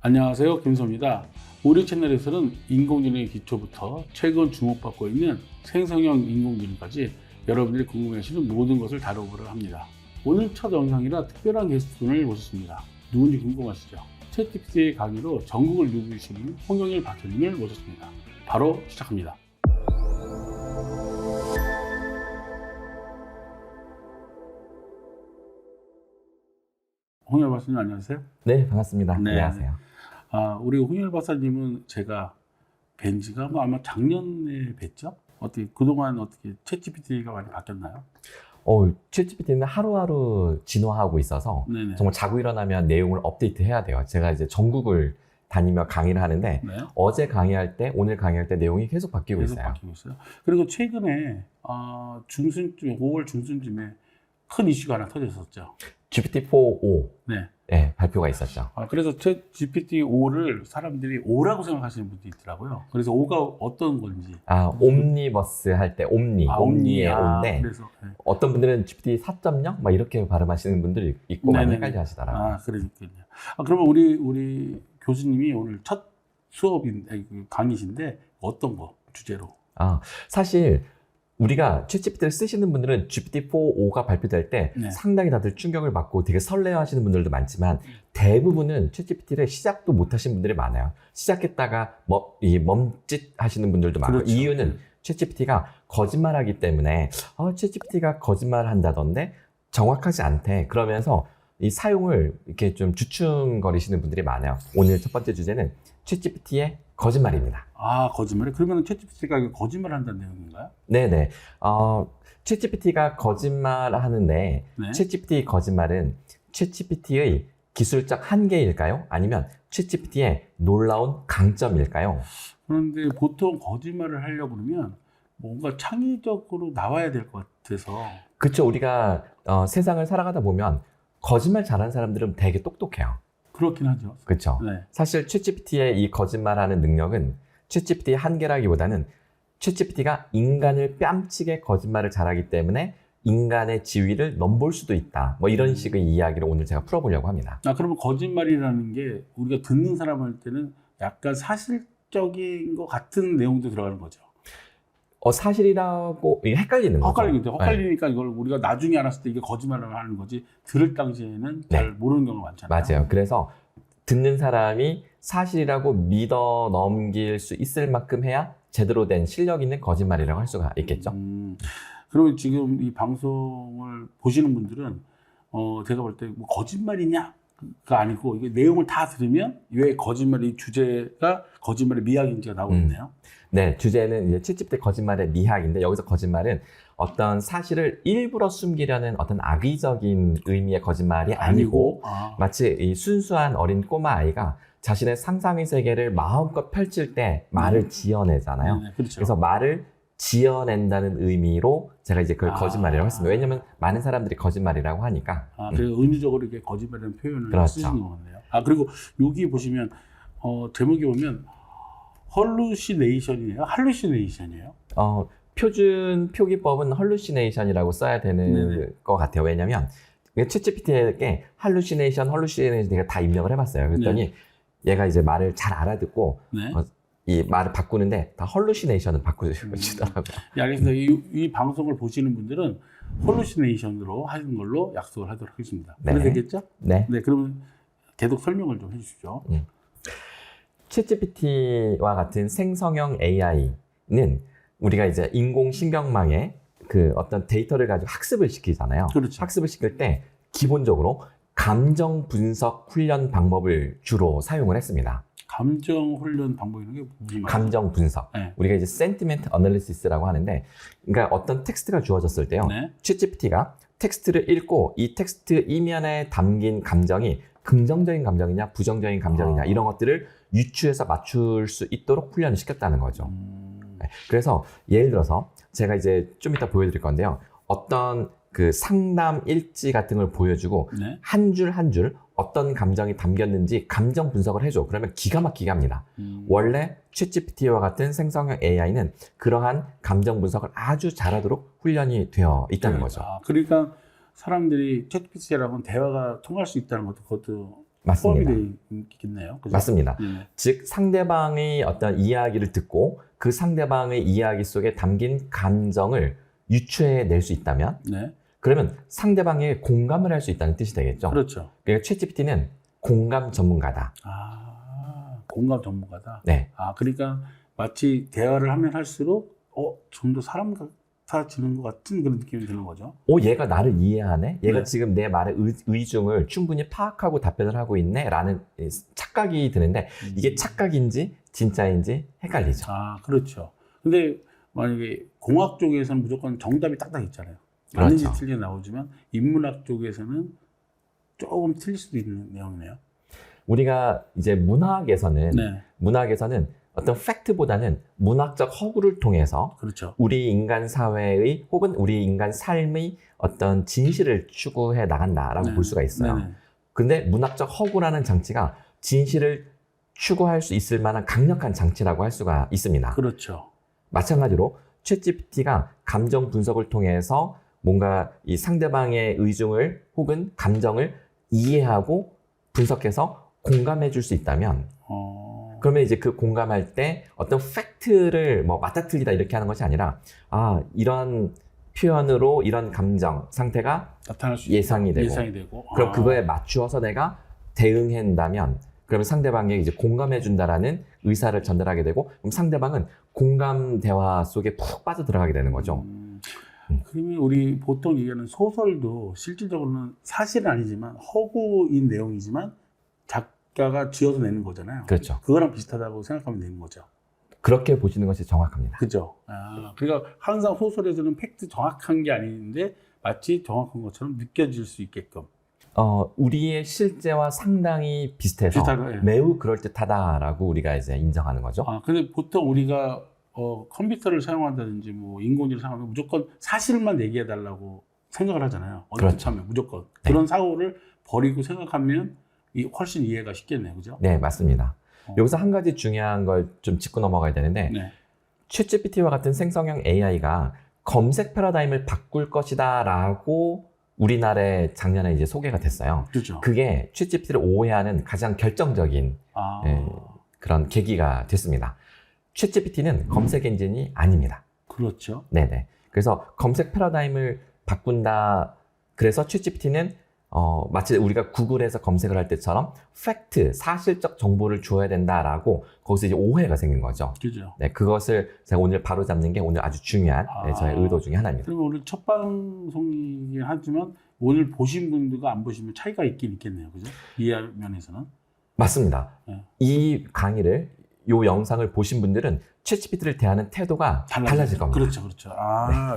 안녕하세요, 김소입니다. 우리 채널에서는 인공지능의 기초부터 최근 주목받고 있는 생성형 인공지능까지 여러분들이 궁금해하시는 모든 것을 다뤄보려 합니다. 오늘 첫 영상이라 특별한 게스트분을 모셨습니다. 누군지 궁금하시죠? 챗GPT 강의로 전국을 누비시는 홍영일 박사님을 모셨습니다. 바로 시작합니다. 홍영일 박사님 안녕하세요. 네, 반갑습니다. 네. 안녕하세요. 우리 홍영일 박사님은 제가 뵌 지가 아마 작년에 뵀죠? 어떻게 그동안 어떻게 챗GPT가 많이 바뀌었나요? 챗GPT는 하루하루 진화하고 있어서 네네. 정말 자고 일어나면 내용을 업데이트해야 돼요. 제가 이제 전국을 다니며 강의를 하는데 네. 어제 강의할 때, 오늘 강의할 때 내용이 계속 바뀌고 계속 있어요. 바뀌고 있어요. 그리고 최근에 중순쯤, 5월 중순쯤에 큰 이슈가 하나 터졌었죠. GPT-4o 네. 네, 발표가 있었죠. 그래서 챗GPT-5를 사람들이 O라고 생각하시는 분도 있더라고요. 그래서 O가 어떤 건지. 옴니버스 할 때 옴니의 O인데 그래서, 네. 어떤 분들은 GPT 4.0 막 이렇게 발음하시는 분들이 있고 많이 헷갈려 하시더라고요. 그러니까요. 그러면 우리 교수님이 오늘 첫 강의신데 어떤 거 주제로? 사실 우리가 챗GPT를 쓰시는 분들은 GPT-4o가 발표될 때 네. 상당히 다들 충격을 받고 되게 설레어하시는 분들도 많지만 대부분은 챗GPT를 시작도 못 하신 분들이 많아요. 시작했다가 멈칫하시는 분들도 많고. 그렇죠. 이유는 챗GPT가 거짓말하기 때문에 챗GPT가 거짓말한다던데 정확하지 않대. 그러면서 이 사용을 이렇게 좀 주춤거리시는 분들이 많아요. 오늘 첫 번째 주제는 챗GPT의 거짓말입니다. 거짓말이? 그러면 챗GPT가 거짓말을 한다는 내용인가요? 네네. 챗GPT가 거짓말하는데 네. 챗GPT 거짓말은 챗GPT의 기술적 한계일까요? 아니면 챗GPT의 놀라운 강점일까요? 그런데 보통 거짓말을 하려고 그러면 뭔가 창의적으로 나와야 될 것 같아서. 그쵸. 우리가 세상을 살아가다 보면 거짓말 잘하는 사람들은 되게 똑똑해요. 그렇긴 하죠. 그쵸. 네. 사실 챗GPT의 이 거짓말하는 능력은 챗GPT의 한계라기보다는 챗GPT가 인간을 뺨치게 거짓말을 잘하기 때문에 인간의 지위를 넘볼 수도 있다. 뭐 이런 식의 이야기를 오늘 제가 풀어보려고 합니다. 그러면 거짓말이라는 게 우리가 듣는 사람 할 때는 약간 사실적인 것 같은 내용도 들어가는 거죠. 사실이라고 이게 헷갈리는 거죠. 헷갈리니까 이걸 우리가 나중에 알았을 때 이게 거짓말을 하는 거지 들을 당시에는 잘 모르는 경우가 많잖아요. 맞아요. 그래서 듣는 사람이 사실이라고 믿어 넘길 수 있을 만큼 해야 제대로 된 실력 있는 거짓말이라고 할 수가 있겠죠. 그러면 지금 이 방송을 보시는 분들은 제가 볼 때 뭐 거짓말이냐가 아니고 이게 내용을 다 들으면 왜 거짓말이 주제가 거짓말의 미학인지가 나오겠네요. 네, 주제는 이제 챗GPT 거짓말의 미학인데 여기서 거짓말은 어떤 사실을 일부러 숨기려는 어떤 악의적인 의미의 거짓말이 아니고 마치 이 순수한 어린 꼬마 아이가 자신의 상상의 세계를 마음껏 펼칠 때 말을 지어내잖아요. 그렇죠. 그래서 말을 지어낸다는 의미로 제가 이제 그걸 거짓말이라고 했습니다. 왜냐면 많은 사람들이 거짓말이라고 하니까. 그래서 은유적으로 이렇게 거짓말이라는 표현을 그렇죠. 쓰시는 거네요. 그리고 여기 보시면 제목이 보면 헐루시네이션이에요? 할루시네이션이에요? 표준 표기법은 헐루시네이션이라고 써야 되는 것 같아요. 왜냐면 챗GPT에게 할루시네이션 제가 다 입력을 해봤어요. 그랬더니 얘가 이제 말을 잘 알아듣고 이 말을 바꾸는데 다 헐루시네이션을 바꾸시더라고요. 알겠습니다. 이 방송을 보시는 분들은 헐루시네이션으로 하는 걸로 약속을 하도록 하겠습니다. 네. 그래도 되겠죠? 네. 그러면 계속 설명을 좀 해주시죠. 챗GPT와 같은 생성형 AI는 우리가 이제 인공신경망에 그 어떤 데이터를 가지고 학습을 시키잖아요. 그렇죠. 학습을 시킬 때 기본적으로 감정 분석 훈련 방법을 주로 사용을 했습니다. 감정 훈련 방법이라는 게 무슨 말이에요? 감정 분석. 네. 우리가 이제 sentiment analysis라고 하는데, 그러니까 어떤 텍스트가 주어졌을 때요. 챗GPT가 텍스트를 읽고 이 텍스트 이면에 담긴 감정이 긍정적인 감정이냐 부정적인 감정이냐 이런 것들을 유추해서 맞출 수 있도록 훈련을 시켰다는 거죠. 그래서 예를 들어서 제가 이제 좀 이따 보여드릴 건데요. 어떤 그 상담 일지 같은 걸 보여주고 한 줄 한 줄 어떤 감정이 담겼는지 감정 분석을 해줘. 그러면 기가 막히게 합니다. 원래 챗GPT와 같은 생성형 AI는 그러한 감정 분석을 아주 잘하도록 훈련이 되어 있다는 거죠. 그러니까 사람들이 챗GPT랑은 대화가 통할 수 있다는 것도 그것도 맞습니다. 포함이 되어 있겠네요. 그죠? 맞습니다. 네. 즉 상대방의 어떤 이야기를 듣고 그 상대방의 이야기 속에 담긴 감정을 유추해낼 수 있다면 네. 그러면 상대방에게 공감을 할 수 있다는 뜻이 되겠죠. 그렇죠. 그러니까 챗GPT는 공감 전문가다. 공감 전문가다. 네. 그러니까 마치 대화를 하면 할수록 좀 더 사람 같아지는 것 같은 그런 느낌이 드는 거죠. 얘가 나를 이해하네? 얘가 네. 지금 내 말의 의중을 충분히 파악하고 답변을 하고 있네? 라는 착각이 드는데 이게 착각인지 진짜인지 헷갈리죠. 그렇죠. 근데 만약에 공학 쪽에서는 무조건 정답이 딱딱 있잖아요. 맞는지 그렇죠. 틀리게 나오지만 인문학 쪽에서는 조금 틀릴 수도 있는 내용이네요. 우리가 이제 문학에서는 네. 어떤 팩트보다는 문학적 허구를 통해서 그렇죠. 우리 인간 사회의 혹은 우리 인간 삶의 어떤 진실을 추구해 나간다라고 네. 볼 수가 있어요. 네네. 근데 문학적 허구라는 장치가 진실을 추구할 수 있을 만한 강력한 장치라고 할 수가 있습니다. 그렇죠. 마찬가지로 챗GPT가 감정 분석을 통해서 뭔가 이 상대방의 의중을 혹은 감정을 이해하고 분석해서 공감해 줄 수 있다면 그러면 이제 그 공감할 때 어떤 팩트를 뭐 맞다 틀리다 이렇게 하는 것이 아니라 이런 표현으로 이런 감정 상태가 나타날 수 예상이 되고 그럼 그거에 맞추어서 내가 대응한다면 그러면 상대방에게 이제 공감해 준다라는 의사를 전달하게 되고 그럼 상대방은 공감 대화 속에 푹 빠져들어가게 되는 거죠. 그러면 우리 보통 얘기하는 소설도 실질적으로는 사실은 아니지만 허구인 내용이지만 작가가 지어서 내는 거잖아요. 그렇죠. 그거랑 비슷하다고 생각하면 되는 거죠. 그렇게 보시는 것이 정확합니다. 그죠. 그러니까 항상 소설에서는 팩트 정확한 게 아닌데 마치 정확한 것처럼 느껴질 수 있게끔. 우리의 실제와 상당히 비슷해서 예. 매우 그럴듯하다라고 우리가 이제 인정하는 거죠. 근데 보통 우리가 컴퓨터를 사용한다든지 뭐 인공지능을 사용하면 무조건 사실만 얘기해달라고 생각을 하잖아요. 그렇죠. 하면 무조건. 네. 그런 사고를 버리고 생각하면 훨씬 이해가 쉽겠네요. 그죠? 네, 맞습니다. 여기서 한 가지 중요한 걸 좀 짚고 넘어가야 되는데 네. 챗GPT와 같은 생성형 AI가 검색 패러다임을 바꿀 것이다 라고 우리나라에 작년에 이제 소개가 됐어요. 그렇죠. 그게 챗GPT를 오해하는 가장 결정적인 그런 계기가 됐습니다. 챗GPT는 검색 엔진이 아닙니다. 그렇죠. 네네. 그래서 검색 패러다임을 바꾼다. 그래서 챗GPT는 마치 우리가 구글에서 검색을 할 때처럼 팩트, 사실적 정보를 줘야 된다라고 거기서 이제 오해가 생긴 거죠. 그죠. 네, 그것을 제가 오늘 바로 잡는 게 오늘 아주 중요한 저의 의도 중에 하나입니다. 그러면 오늘 첫 방송이긴 하지만 오늘 보신 분들과 안 보시면 차이가 있긴 있겠네요. 그죠? 이해 면에서는. 맞습니다. 네. 이 강의를, 이 영상을 보신 분들은 챗GPT를 대하는 태도가 달라질 겁니다. 그렇죠.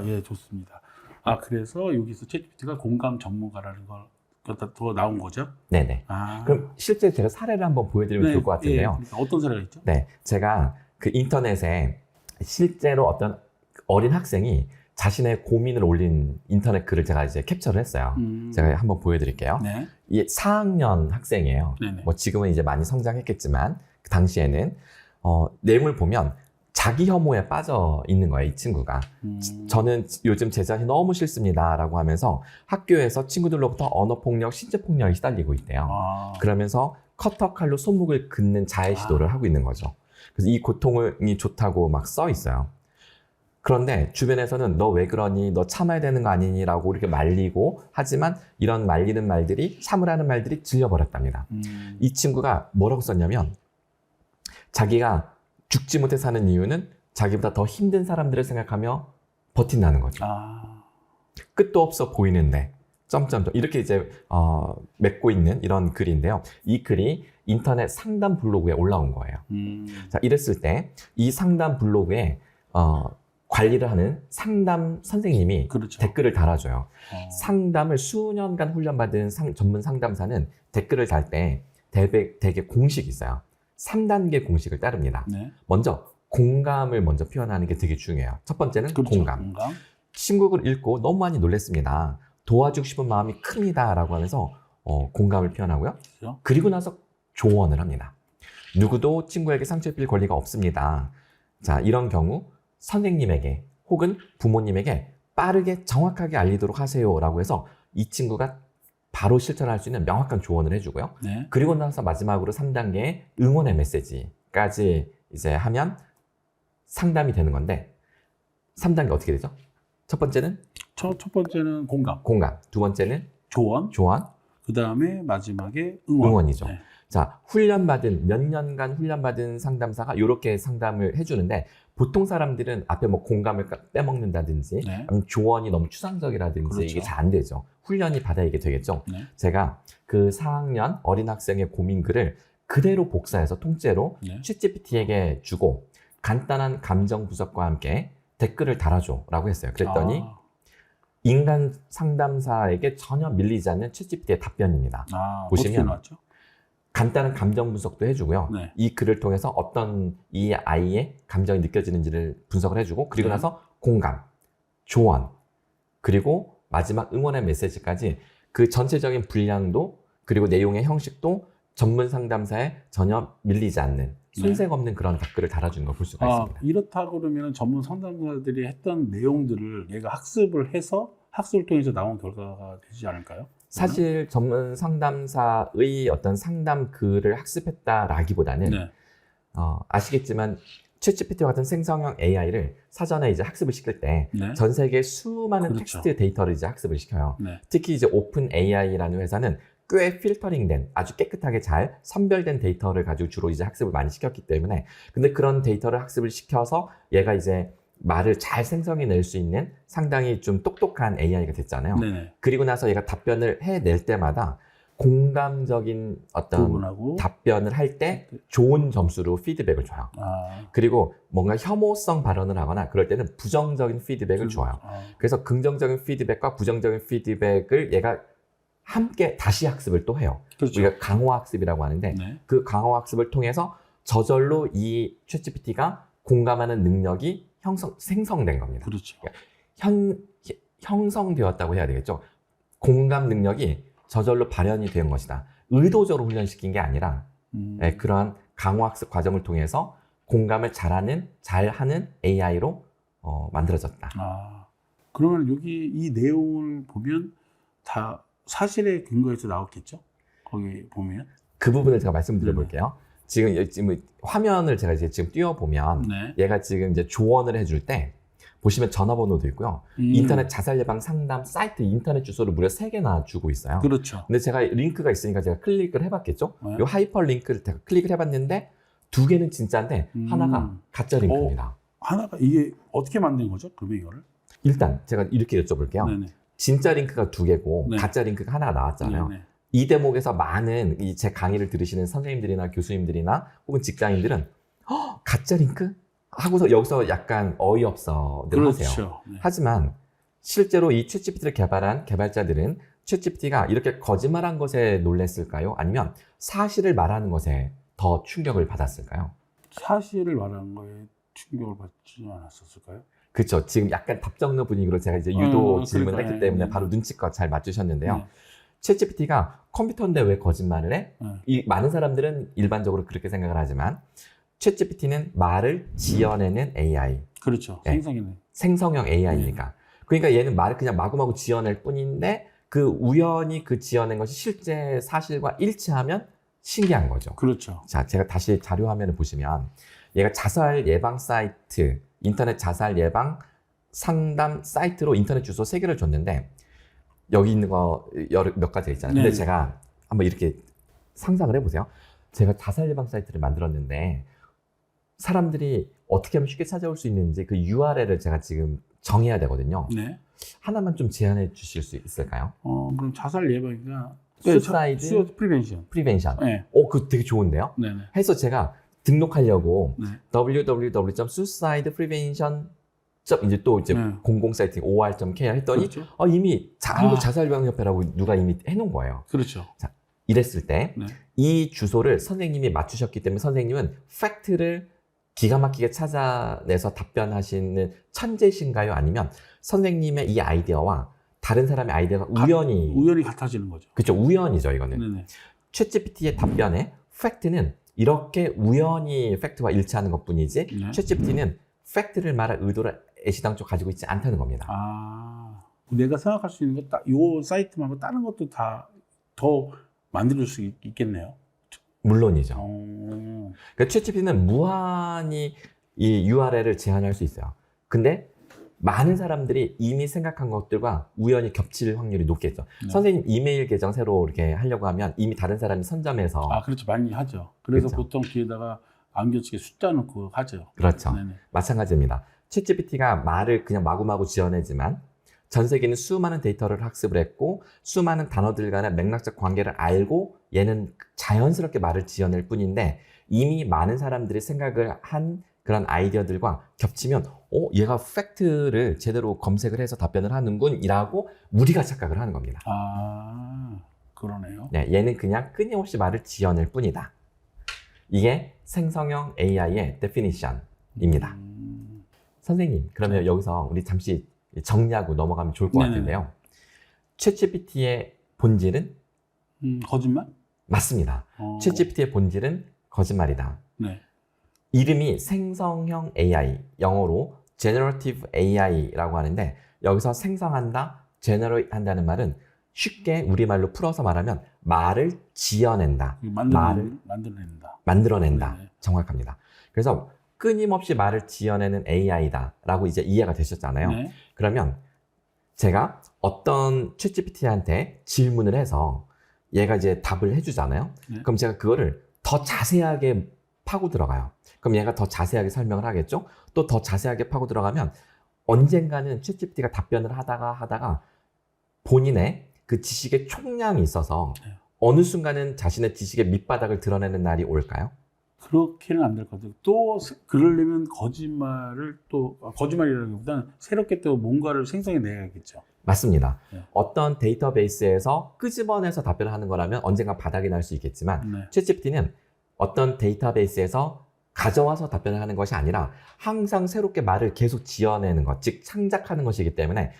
예, 좋습니다. 그래서 여기서 챗GPT가 공감 전문가라는 걸 더 나온 거죠? 네네. 그럼 실제 제가 사례를 한번 보여드리면 좋을 것 같은데요. 그러니까 어떤 사례가 있죠? 네, 제가 그 인터넷에 실제로 어떤 어린 학생이 자신의 고민을 올린 인터넷 글을 제가 이제 캡처를 했어요. 제가 한번 보여드릴게요. 네. 이 4학년 학생이에요. 네네. 뭐 지금은 이제 많이 성장했겠지만 그 당시에는 내용을 보면 자기 혐오에 빠져 있는 거예요, 이 친구가. 저는 요즘 제 자신이 너무 싫습니다 라고 하면서 학교에서 친구들로부터 언어폭력, 신체폭력에 시달리고 있대요. 그러면서 커터 칼로 손목을 긋는 자해 시도를 하고 있는 거죠. 그래서 이 고통이 좋다고 막 써 있어요. 그런데 주변에서는 너 왜 그러니? 너 참아야 되는 거 아니니? 라고 이렇게 말리고 하지만 이런 말리는 말들이, 참으라는 말들이 질려버렸답니다. 이 친구가 뭐라고 썼냐면 자기가 죽지 못해 사는 이유는 자기보다 더 힘든 사람들을 생각하며 버틴다는 거죠. 끝도 없어 보이는데 점점점 이렇게 이제 맺고 있는 이런 글인데요. 이 글이 인터넷 상담 블로그에 올라온 거예요. 자, 이랬을 때 이 상담 블로그에 관리를 하는 상담 선생님이 그렇죠. 댓글을 달아줘요. 상담을 수년간 훈련받은 전문 상담사는 댓글을 달 때 되게 공식이 있어요. 3단계 공식을 따릅니다. 네. 먼저 공감을 먼저 표현하는 게 되게 중요해요. 첫 번째는 그렇죠. 공감. 친구 글 읽고 너무 많이 놀랐습니다. 도와주고 싶은 마음이 큽니다. 라고 하면서 공감을 표현하고요. 그렇죠. 그리고 나서 조언을 합니다. 누구도 친구에게 상처 입힐 권리가 없습니다. 자, 이런 경우 선생님에게 혹은 부모님에게 빠르게 정확하게 알리도록 하세요. 라고 해서 이 친구가 바로 실천할 수 있는 명확한 조언을 해주고요. 네. 그리고 나서 마지막으로 3단계의 응원의 메시지까지 이제 하면 상담이 되는 건데 3단계 어떻게 되죠? 첫 번째는 첫 번째는 공감, 두 번째는 조언, 그 다음에 마지막에 응원이죠. 네. 자, 몇 년간 훈련받은 상담사가 이렇게 상담을 해주는데 보통 사람들은 앞에 뭐 공감을 빼먹는다든지 네. 아니면 조언이 너무 추상적이라든지 그렇죠. 이게 잘 안 되죠. 훈련이 받아야 이게 되겠죠. 네. 제가 그 4학년 어린 학생의 고민 글을 그대로 복사해서 통째로 네. 챗GPT에게 주고 간단한 감정 분석과 함께 댓글을 달아줘 라고 했어요. 그랬더니 인간 상담사에게 전혀 밀리지 않는 챗GPT의 답변입니다. 보시면 어떻게 나왔죠? 간단한 감정 분석도 해주고요. 네. 이 글을 통해서 어떤 이 아이의 감정이 느껴지는지를 분석을 해주고 그리고 네. 나서 공감, 조언, 그리고 마지막 응원의 메시지까지 그 전체적인 분량도 그리고 내용의 형식도 전문 상담사에 전혀 밀리지 않는 손색 없는 그런 댓글을 달아주는 걸 볼 수가 있습니다. 이렇다 그러면 전문 상담사들이 했던 내용들을 얘가 학습을 해서 학습을 통해서 나온 결과가 되지 않을까요? 사실 전문 상담사의 어떤 상담 글을 학습했다라기보다는 네. 아시겠지만 챗GPT와 같은 생성형 AI를 사전에 이제 학습을 시킬 때 네. 전 세계 수많은 그렇죠. 텍스트 데이터를 이제 학습을 시켜요. 네. 특히 이제 오픈 AI라는 회사는 꽤 필터링된 아주 깨끗하게 잘 선별된 데이터를 가지고 주로 이제 학습을 많이 시켰기 때문에 근데 그런 데이터를 학습을 시켜서 얘가 이제 말을 잘 생성해낼 수 있는 상당히 좀 똑똑한 AI가 됐잖아요. 네네. 그리고 나서 얘가 답변을 해낼 때마다 공감적인 어떤 부분하고 답변을 할 때 좋은 점수로 피드백을 줘요. 그리고 뭔가 혐오성 발언을 하거나 그럴 때는 부정적인 피드백을 줘요. 그래서 긍정적인 피드백과 부정적인 피드백을 얘가 함께 다시 학습을 또 해요. 그렇죠. 우리가 강화학습이라고 하는데 네. 그 강화학습을 통해서 저절로 이 챗GPT가 공감하는 능력이 생성된 겁니다. 그렇죠. 형성되었다고 해야 되겠죠. 공감 능력이 저절로 발현이 된 것이다. 의도적으로 훈련시킨 게 아니라 그러한 강화학습 과정을 통해서 공감을 잘하는 AI로 만들어졌다. 그러면 여기 이 내용을 보면 다 사실에 근거해서 나왔겠죠? 거기 보면 그 부분을 제가 말씀드려 볼게요. 지금 화면을 제가 이제 지금 띄워보면 네. 얘가 지금 이제 조언을 해줄 때 보시면 전화번호도 있고요. 인터넷 자살 예방 상담 사이트 인터넷 주소를 무려 3개나 주고 있어요. 그렇죠. 근데 제가 링크가 있으니까 제가 클릭을 해봤겠죠. 네. 이 하이퍼 링크를 제가 클릭을 해봤는데 2개는 진짜인데 하나가 가짜 링크입니다. 하나가 이게 어떻게 만든 거죠? 그러면 이거를? 일단 제가 이렇게 여쭤볼게요. 네네. 진짜 링크가 2개고 네. 가짜 링크가 하나가 나왔잖아요. 네네. 이 대목에서 많은 제 강의를 들으시는 선생님들이나 교수님들이나 혹은 직장인들은 가짜 링크? 하고서 여기서 약간 어이없어들 하세요. 그렇죠. 네. 하지만 실제로 이 챗GPT를 개발한 개발자들은 챗GPT가 이렇게 거짓말한 것에 놀랐을까요? 아니면 사실을 말하는 것에 더 충격을 받았을까요? 사실을 말하는 거에 충격을 받지 않았었을까요? 그렇죠. 지금 약간 답정너 분위기로 제가 이제 유도 질문을 했기 때문에 네. 바로 눈치껏 잘 맞추셨는데요. 네. 챗GPT가 컴퓨터인데 왜 거짓말을 해? 네. 이 많은 사람들은 일반적으로 그렇게 생각을 하지만 챗GPT는 말을 지어내는 AI. 그렇죠. 네. 생성형 AI니까. 그러니까 얘는 말을 그냥 마구마구 지어낼 뿐인데 그 우연히 그 지어낸 것이 실제 사실과 일치하면 신기한 거죠. 그렇죠. 자, 제가 다시 자료 화면을 보시면 얘가 자살 예방 사이트, 인터넷 자살 예방 상담 사이트로 인터넷 주소 3개를 줬는데 여기 있는 거 몇 가지 있잖아요. 근데 네. 제가 한번 이렇게 상상을 해보세요. 제가 자살 예방 사이트를 만들었는데 사람들이 어떻게 하면 쉽게 찾아올 수 있는지 그 URL을 제가 지금 정해야 되거든요. 네. 하나만 좀 제안해 주실 수 있을까요? 그럼 자살 예방이가 수사이드 프리벤션. 네. 그거 되게 좋은데요? 네네. 해서 제가 등록하려고 네. www.suicideprevention 이제 또 이제 네. 공공 사이트 or.kr 했더니 그렇죠. 이미 한국 자살예방협회라고 누가 이미 해놓은 거예요. 그렇죠. 자, 이랬을 때 이 네. 주소를 선생님이 맞추셨기 때문에 선생님은 팩트를 기가 막히게 찾아내서 답변하시는 천재신가요? 아니면 선생님의 이 아이디어와 다른 사람의 아이디어가 우연히 같아지는 거죠. 그렇죠. 우연이죠, 이거는. 네네. 챗GPT의 답변에 팩트는 이렇게 우연히 팩트와 일치하는 것 뿐이지 네. 챗GPT는 팩트를 말할 의도를 애시당초 가지고 있지 않다는 겁니다. 내가 생각할 수 있는 거 이 사이트 말고 다른 것도 다 더 만들 수 있겠네요. 물론이죠. 어... 그러니까 챗GPT는 무한히 이 URL을 제한할 수 있어요. 근데 많은 사람들이 이미 생각한 것들과 우연히 겹칠 확률이 높겠죠. 네. 선생님 이메일 계정 새로 이렇게 하려고 하면 이미 다른 사람이 선점해서. 아, 그렇죠. 많이 하죠. 그래서 그렇죠. 보통 뒤에다가 안겨치게 숫자 넣고 하죠. 그렇죠. 네네. 마찬가지입니다. 챗GPT가 말을 그냥 마구마구 지어내지만 전 세계는 수많은 데이터를 학습을 했고 수많은 단어들 간의 맥락적 관계를 알고 얘는 자연스럽게 말을 지어낼 뿐인데 이미 많은 사람들이 생각을 한 그런 아이디어들과 겹치면 얘가 팩트를 제대로 검색을 해서 답변을 하는군 이라고 우리가 착각을 하는 겁니다. 아, 그러네요. 네, 얘는 그냥 끊임없이 말을 지어낼 뿐이다. 이게 생성형 AI의 definition입니다. 선생님, 그러면 여기서 우리 잠시 정리하고 넘어가면 좋을 것 네네. 같은데요. 챗GPT의 본질은? 거짓말? 맞습니다. 챗GPT의 본질은 거짓말이다. 네. 이름이 생성형 AI, 영어로 Generative AI라고 하는데 여기서 생성한다, generate 한다는 말은 쉽게 우리말로 풀어서 말하면 말을 지어낸다, 만들어낸다. 네네. 정확합니다. 그래서 끊임없이 말을 지어내는 AI다 라고 이제 이해가 되셨잖아요. 네. 그러면 제가 어떤 챗GPT한테 질문을 해서 얘가 이제 답을 해주잖아요. 네. 그럼 제가 그거를 더 자세하게 파고 들어가요. 그럼 얘가 더 자세하게 설명을 하겠죠? 또 더 자세하게 파고 들어가면 언젠가는 챗GPT가 답변을 하다가 본인의 그 지식의 총량이 있어서 네. 어느 순간은 자신의 지식의 밑바닥을 드러내는 날이 올까요? 그렇게는 안 될 것 같아요. 또 그러려면 거짓말이라기보다는 새롭게 또 뭔가를 생성해 내야겠죠. 맞습니다. 네. 어떤 데이터베이스에서 끄집어내서 답변을 하는 거라면 언젠가 바닥이 날 수 있겠지만 네. 챗GPT는 어떤 데이터베이스에서 가져와서 답변을 하는 것이 아니라 항상 새롭게 말을 계속 지어내는 것, 즉 창작하는 것이기 때문에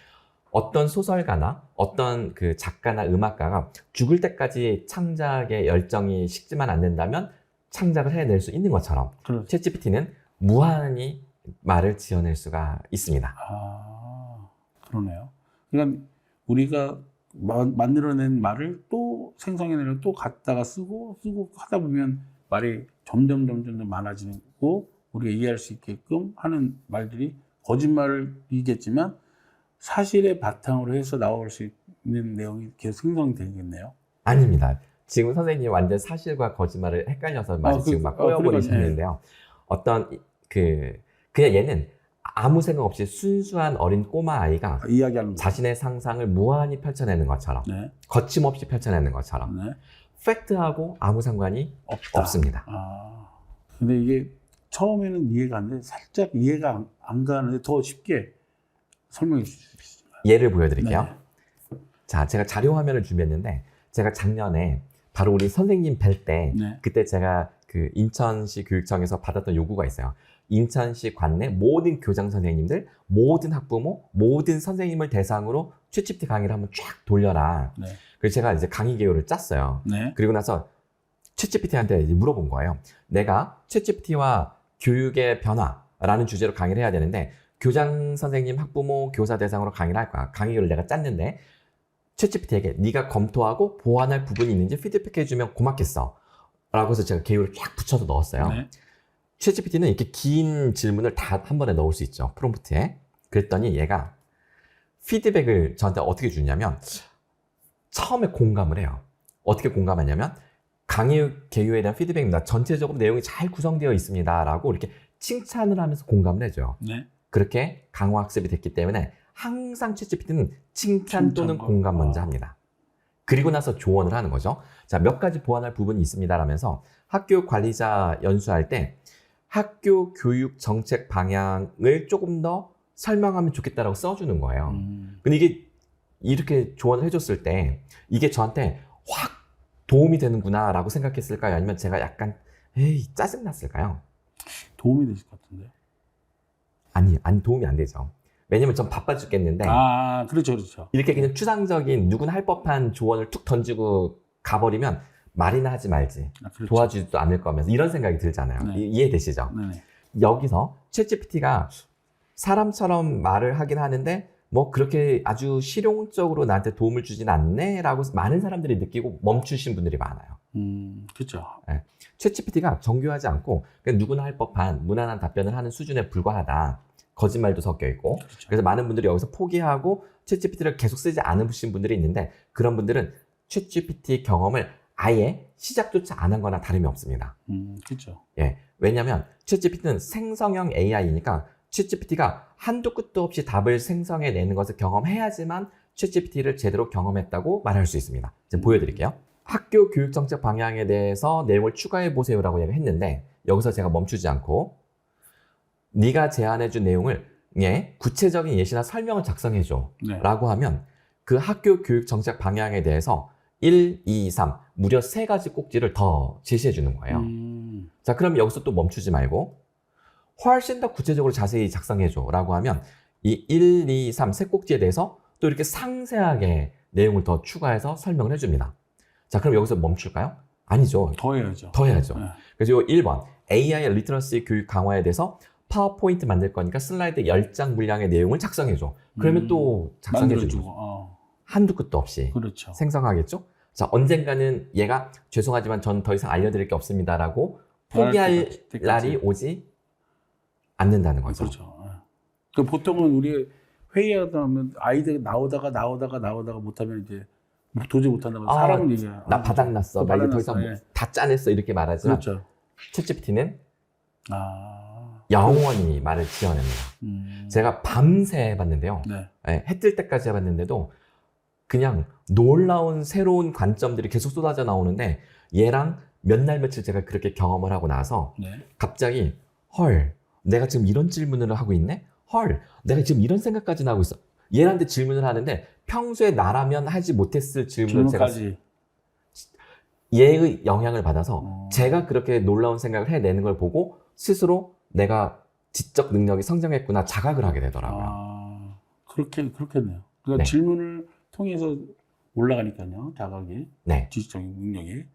어떤 소설가나 어떤 그 작가나 음악가가 죽을 때까지 창작의 열정이 식지만 않는다면 창작을 해낼 수 있는 것처럼 그렇죠. 챗GPT는 무한히 말을 지어낼 수가 있습니다. 아, 그러네요. 그러니까 우리가 만들어낸 말을 또 생성해내는 또 갖다가 쓰고 하다 보면 말이 점점 많아지고 우리가 이해할 수 있게끔 하는 말들이 거짓말이겠지만 사실의 바탕으로 해서 나올 수 있는 내용이 계속 생성되겠네요. 아닙니다. 지금 선생님이 완전 사실과 거짓말을 헷갈려서 말이 지금 막 꼬여버리셨는데요. 그냥 얘는 아무 생각 없이 순수한 어린 꼬마 아이가 이야기하는 자신의 상상을 무한히 펼쳐내는 것처럼, 네. 거침없이 펼쳐내는 것처럼, 네. 팩트하고 아무 상관이 없습니다. 아, 근데 이게 처음에는 이해가 안 돼. 살짝 이해가 안 가는데 더 쉽게 설명해 주시죠. 예를 보여드릴게요. 네. 자, 제가 자료 화면을 준비했는데 제가 작년에 바로 우리 선생님 뵐 때 네. 그때 제가 그 인천시 교육청에서 받았던 요구가 있어요. 인천시 관내 모든 교장 선생님들, 모든 학부모, 모든 선생님을 대상으로 챗GPT 강의를 한번 쫙 돌려라. 네. 그래서 제가 이제 강의 개요를 짰어요. 네. 그리고 나서 챗GPT한테 이제 물어본 거예요. 내가 챗GPT와 교육의 변화라는 주제로 강의를 해야 되는데 교장 선생님, 학부모, 교사 대상으로 강의를 할 거야. 강의 개요를 내가 짰는데 챗GPT에게 네가 검토하고 보완할 부분이 있는지 피드백해주면 고맙겠어. 라고 해서 제가 개요를 쫙 붙여서 넣었어요. 네. 챗GPT는 이렇게 긴 질문을 다 한 번에 넣을 수 있죠. 프롬프트에. 그랬더니 얘가 피드백을 저한테 어떻게 주냐면 처음에 공감을 해요. 어떻게 공감하냐면 강의 개요에 대한 피드백입니다. 전체적으로 내용이 잘 구성되어 있습니다. 라고 이렇게 칭찬을 하면서 공감을 해줘요. 네. 그렇게 강화 학습이 됐기 때문에 항상 챗GPT는 칭찬 또는 공감 먼저 합니다. 그리고 나서 조언을 하는 거죠. 자, 몇 가지 보완할 부분이 있습니다. 라면서 학교 관리자 연수할 때 학교 교육 정책 방향을 조금 더 설명하면 좋겠다라고 써주는 거예요. 근데 이게 이렇게 조언을 해줬을 때 이게 저한테 확 도움이 되는구나 라고 생각했을까요? 아니면 제가 약간 짜증났을까요? 도움이 되실 것 같은데. 아니 도움이 안 되죠. 왜냐면 전 바빠 죽겠는데 그렇죠. 이렇게 그냥 추상적인 누구나 할 법한 조언을 툭 던지고 가버리면 말이나 하지 말지. 그렇죠. 도와주지도 않을 거면서 이런 생각이 들잖아요. 네. 이해되시죠? 네네. 여기서 챗GPT가 사람처럼 말을 하긴 하는데 뭐 그렇게 아주 실용적으로 나한테 도움을 주진 않네라고 많은 사람들이 느끼고 멈추신 분들이 많아요. 그렇죠. 네. 챗GPT가 정교하지 않고 그냥 누구나 할 법한 무난한 답변을 하는 수준에 불과하다. 거짓말도 섞여 있고. 그렇죠. 그래서 많은 분들이 여기서 포기하고 챗GPT를 계속 쓰지 않으신 분들이 있는데 그런 분들은 챗GPT 경험을 아예 시작조차 안 한 거나 다름이 없습니다. 그렇죠. 예. 왜냐하면 챗GPT는 생성형 AI이니까 챗GPT가 한도 끝도 없이 답을 생성해내는 것을 경험해야지만 챗GPT를 제대로 경험했다고 말할 수 있습니다. 지금 보여드릴게요. 학교 교육정책 방향에 대해서 내용을 추가해보세요라고 얘기했는데 여기서 제가 멈추지 않고 네가 제안해준 내용을 구체적인 예시나 설명을 작성해줘 네. 라고 하면 그 학교 교육정책 방향에 대해서 1, 2, 3 무려 3가지 꼭지를 더 제시해 주는 거예요. 자, 그럼 여기서 또 멈추지 말고 훨씬 더 구체적으로 자세히 작성해줘 라고 하면 이 1, 2, 3 세 꼭지에 대해서 또 이렇게 상세하게 내용을 더 추가해서 설명을 해줍니다. 자, 그럼 여기서 멈출까요? 아니죠. 더 해야죠. 더 해야죠. 네. 그래서 요 1번 AI 리터러시 교육 강화에 대해서 파워포인트 만들 거니까 슬라이드 10장 분량의 내용을 작성해줘. 그러면 또 작성해주고 한두 끝도 없이 그렇죠. 생성하겠죠? 자, 언젠가는 얘가 죄송하지만 전 더 이상 알려드릴 게 없습니다라고 포기할 날이 오지 않는다는 거죠. 그렇죠. 그 보통은 우리 회의하다 보면 아이들 나오다가 못하면 이제 도저히 못한다고 사람은 얘기해요. 나 바닥났어. 나 이제 더 이상 다 짜냈어. 이렇게 말하지만 그렇죠. 챗GPT는 영원히 말을 지어냅니다. 제가 밤새 해봤는데요. 네. 해 뜰 때까지 해봤는데도 그냥 놀라운 새로운 관점들이 계속 쏟아져 나오는데 얘랑 몇 날 며칠 제가 그렇게 경험을 하고 나서 갑자기 헐 내가 지금 이런 질문을 하고 있네? 헐 내가 지금 이런 생각까지 하고 있어. 얘한테 질문을 하는데 평소에 나라면 하지 못했을 질문을 제가 얘의 영향을 받아서 제가 그렇게 놀라운 생각을 해내는 걸 보고 스스로 내가 지적 능력이 성장했구나 자각을 하게 되더라고요. 그렇겠네요. 그러니까 질문을 통해서 올라가니까요, 자각이. 네. 지식적인 능력이.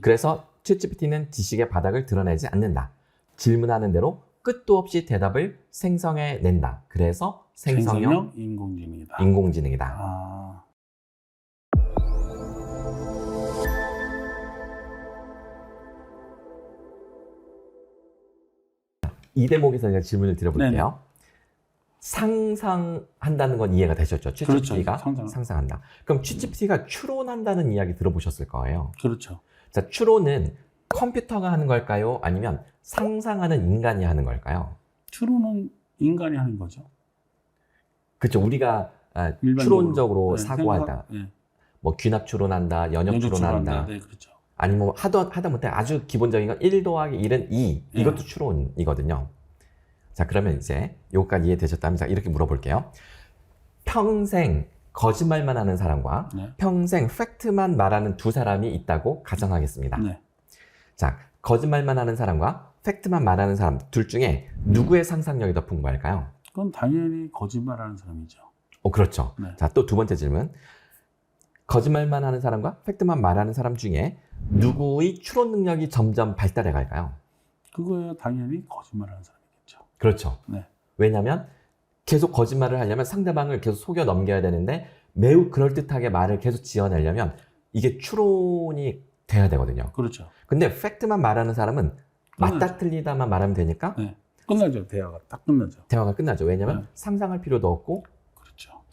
그래서 챗GPT는 지식의 바닥을 드러내지 않는다. 질문하는 대로 끝도 없이 대답을 생성해낸다. 그래서 생성형 인공지능이다. 이 대목에서 제가 질문을 드려볼게요. 네네. 상상한다는 건 이해가 되셨죠? 챗GPT가 그렇죠. 상상한다. 그럼 챗GPT가 추론한다는 이야기 들어보셨을 거예요. 그렇죠. 자, 추론은 컴퓨터가 하는 걸까요? 아니면 상상하는 인간이 하는 걸까요? 추론은 인간이 하는 거죠. 그렇죠. 우리가 추론적으로 사고하다. 뭐 귀납 추론한다, 연역 추론한다. 네, 그렇죠. 아니면 하다못해 아주 기본적인 건 1 더하기 1은 2. 이것도 추론이거든요. 자, 그러면 이제 요거까지 이해되셨다면 자, 이렇게 물어볼게요. 평생 거짓말만 하는 사람과 평생 팩트만 말하는 두 사람이 있다고 가정하겠습니다. 자, 거짓말만 하는 사람과 팩트만 말하는 사람 둘 중에 누구의 상상력이 더 풍부할까요? 그건 당연히 거짓말하는 사람이죠. 그렇죠. 자, 또 두 번째 질문. 거짓말만 하는 사람과 팩트만 말하는 사람 중에 누구의 추론 능력이 점점 발달해 갈까요? 그거야 당연히 거짓말하는 사람이겠죠. 그렇죠. 왜냐하면 계속 거짓말을 하려면 상대방을 계속 속여 넘겨야 되는데 매우 그럴듯하게 말을 계속 지어내려면 이게 추론이 돼야 되거든요. 그렇죠. 근데 팩트만 말하는 사람은 맞다 틀리다만 말하면 되니까 끝나죠. 대화가 딱 끝나죠. 대화가 끝나죠. 왜냐하면 상상할 필요도 없고 그렇죠.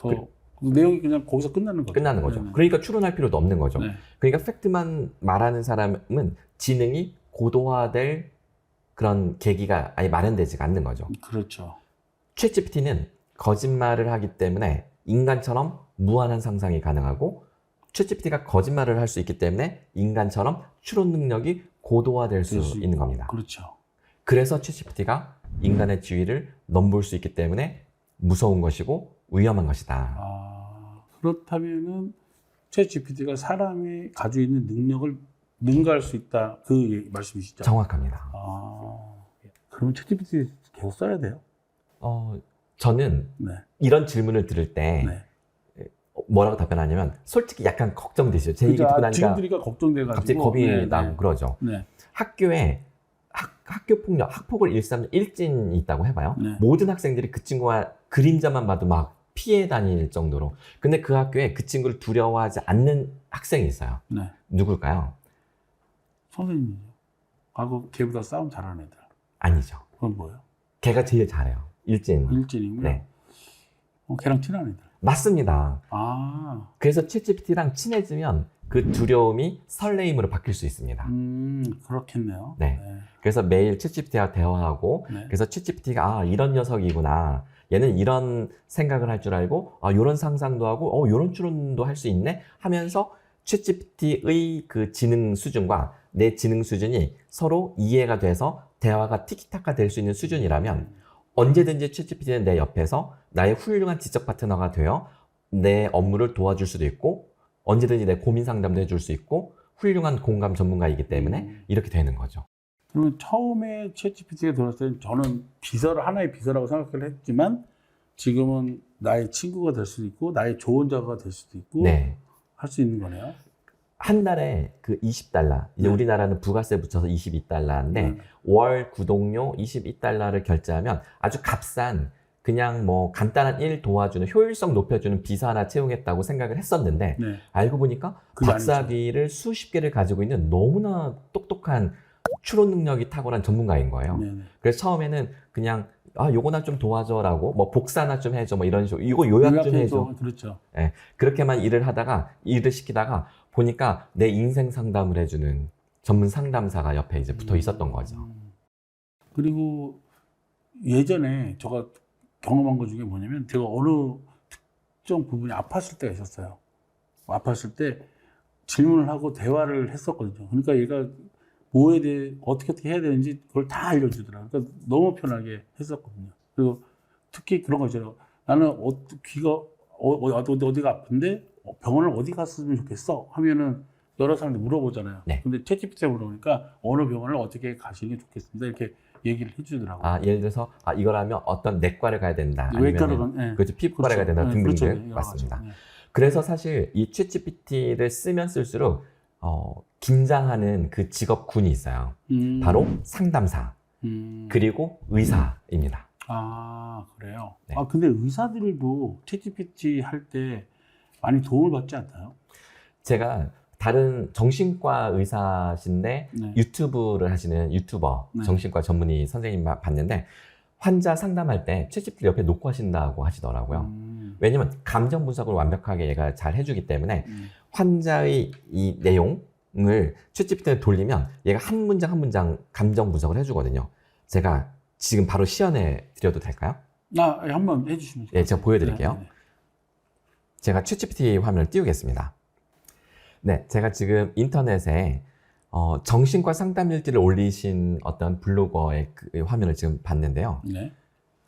내용이 그냥 거기서 끝나는 거죠. 그러니까 추론할 필요도 없는 거죠. 그러니까 팩트만 말하는 사람은 지능이 고도화될 그런 계기가 아예 마련되지가 않는 거죠. 그렇죠. 챗GPT는 거짓말을 하기 때문에 인간처럼 무한한 상상이 가능하고 챗GPT가 거짓말을 할 수 있기 때문에 인간처럼 추론 능력이 고도화될 수 있는 겁니다. 그렇죠. 그래서 챗GPT가 인간의 지위를 넘볼 수 있기 때문에 무서운 것이고 위험한 것이다. 그렇다면은 챗GPT가 사람이 가지고 있는 능력을 능가할 수 있다 그 말씀이시죠? 정확합니다. 그러면 챗GPT 계속 써야 돼요? 저는 이런 질문을 들을 때 뭐라고 답변하냐면 솔직히 약간 걱정되시죠. 제 얘기 듣고 나니까 직원들이가 걱정돼가지고 갑자기 겁이 나고 그러죠. 학교에 학교 폭력, 학폭을 일삼는 일진이 있다고 해봐요. 모든 학생들이 그 친구와 그림자만 봐도 막 피해 다닐 정도로. 근데 그 학교에 그 친구를 두려워하지 않는 학생이 있어요. 네. 누굴까요? 선생님이죠. 하고 걔보다 싸움 잘하는 애들. 아니죠. 그건 뭐예요? 걔가 제일 잘해요. 일진. 일진이고요. 네. 걔랑 친한 애들. 맞습니다. 아, 그래서 챗GPT랑 친해지면 그 두려움이 설레임으로 바뀔 수 있습니다. 그렇겠네요. 네. 그래서 매일 챗GPT와 대화하고 네. 그래서 챗GPT가 이런 녀석이구나. 얘는 이런 생각을 할 줄 알고 이런 상상도 하고 이런 추론도 할 수 있네 하면서 챗GPT의 그 지능 수준과 내 지능 수준이 서로 이해가 돼서 대화가 티키타카 될 수 있는 수준이라면 언제든지 챗GPT는 내 옆에서 나의 훌륭한 지적 파트너가 되어 내 업무를 도와줄 수도 있고 언제든지 내 고민 상담도 해줄 수 있고 훌륭한 공감 전문가이기 때문에 이렇게 되는 거죠. 그러면 처음에 챗GPT가 들어왔을 때 저는 하나의 비서라고 생각을 했지만 지금은 나의 친구가 될 수도 있고 나의 조언자가 될 수도 있고 네. 할 수 있는 거네요. 한 달에 그 $20, 이제 네. 우리나라는 부가세 붙여서 $22인데 월 구독료 $22를 결제하면 아주 값싼 그냥 뭐 간단한 일 도와주는 효율성 높여주는 비서 하나 채용했다고 생각을 했었는데 네. 알고 보니까 그게 박사비를 수십 개를 가지고 있는 너무나 똑똑한 추론 능력이 탁월한 전문가인 거예요. 네네. 그래서 처음에는 그냥 요거나 좀 도와줘라고 뭐 복사나 좀 해줘 뭐 이런 식으로 이거 요약 좀 해줘. 그렇죠. 네, 그렇게만 일을 시키다가 보니까 내 인생 상담을 해주는 전문 상담사가 옆에 이제 붙어 있었던 거죠. 그리고 예전에 제가 경험한 것 중에 뭐냐면 제가 어느 특정 부분이 아팠을 때가 있었어요. 아팠을 때 질문을 하고 대화를 했었거든요. 그러니까 얘가 뭐에 대해 어떻게 해야 되는지 그걸 다 알려주더라고요. 그러니까 너무 편하게 했었거든요. 그리고 특히 그런 거 있잖아요. 나는 귀가 어디가 아픈데 병원을 어디 갔으면 좋겠어 하면은 여러 사람들이 물어보잖아요. 네. 근데 챗GPT에 물어보니까 어느 병원을 어떻게 가시는 게 좋겠습니다. 이렇게 얘기를 해주더라고요. 예를 들어서 이거라면 어떤 내과를 가야 된다. 외과를 아니면 그렇죠. 피부과를 가야 된다. 등등등. 그렇죠. 맞습니다. 네. 그래서 사실 이 챗GPT를 쓰면 쓸수록 긴장하는 그 직업군이 있어요. 바로 상담사 그리고 의사입니다. 아, 그래요? 네. 근데 의사들도 챗GPT 할 때 많이 도움을 받지 않나요? 제가 다른 정신과 의사신데 네. 유튜브를 하시는 유튜버 네. 정신과 전문의 선생님 봤는데 환자 상담할 때 챗GPT 옆에 놓고 하신다고 하시더라고요. 왜냐면 감정 분석을 완벽하게 얘가 잘 해주기 때문에 환자의 이 내용을 챗GPT에 돌리면 얘가 한 문장 한 문장 감정 분석을 해주거든요. 제가 지금 바로 시연해 드려도 될까요? 한번 해주시면 네, 제가 보여드릴게요. 네. 제가 챗GPT 화면을 띄우겠습니다. 네, 제가 지금 인터넷에 정신과 상담 일지를 올리신 어떤 블로거의 그 화면을 지금 봤는데요. 네.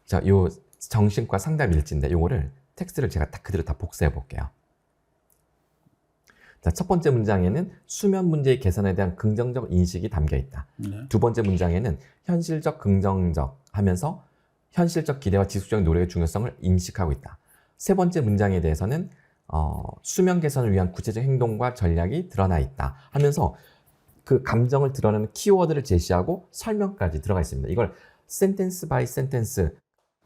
자, 요 정신과 상담 일지인데 요거를 텍스트를 제가 그대로 다 복사해 볼게요. 자, 첫 번째 문장에는 수면 문제의 개선에 대한 긍정적 인식이 담겨 있다. 네. 두 번째 문장에는 현실적, 긍정적 하면서 현실적 기대와 지속적 노력의 중요성을 인식하고 있다. 세 번째 문장에 대해서는 수면 개선을 위한 구체적 행동과 전략이 드러나 있다 하면서 그 감정을 드러내는 키워드를 제시하고 설명까지 들어가 있습니다. 이걸 센텐스 바이 센텐스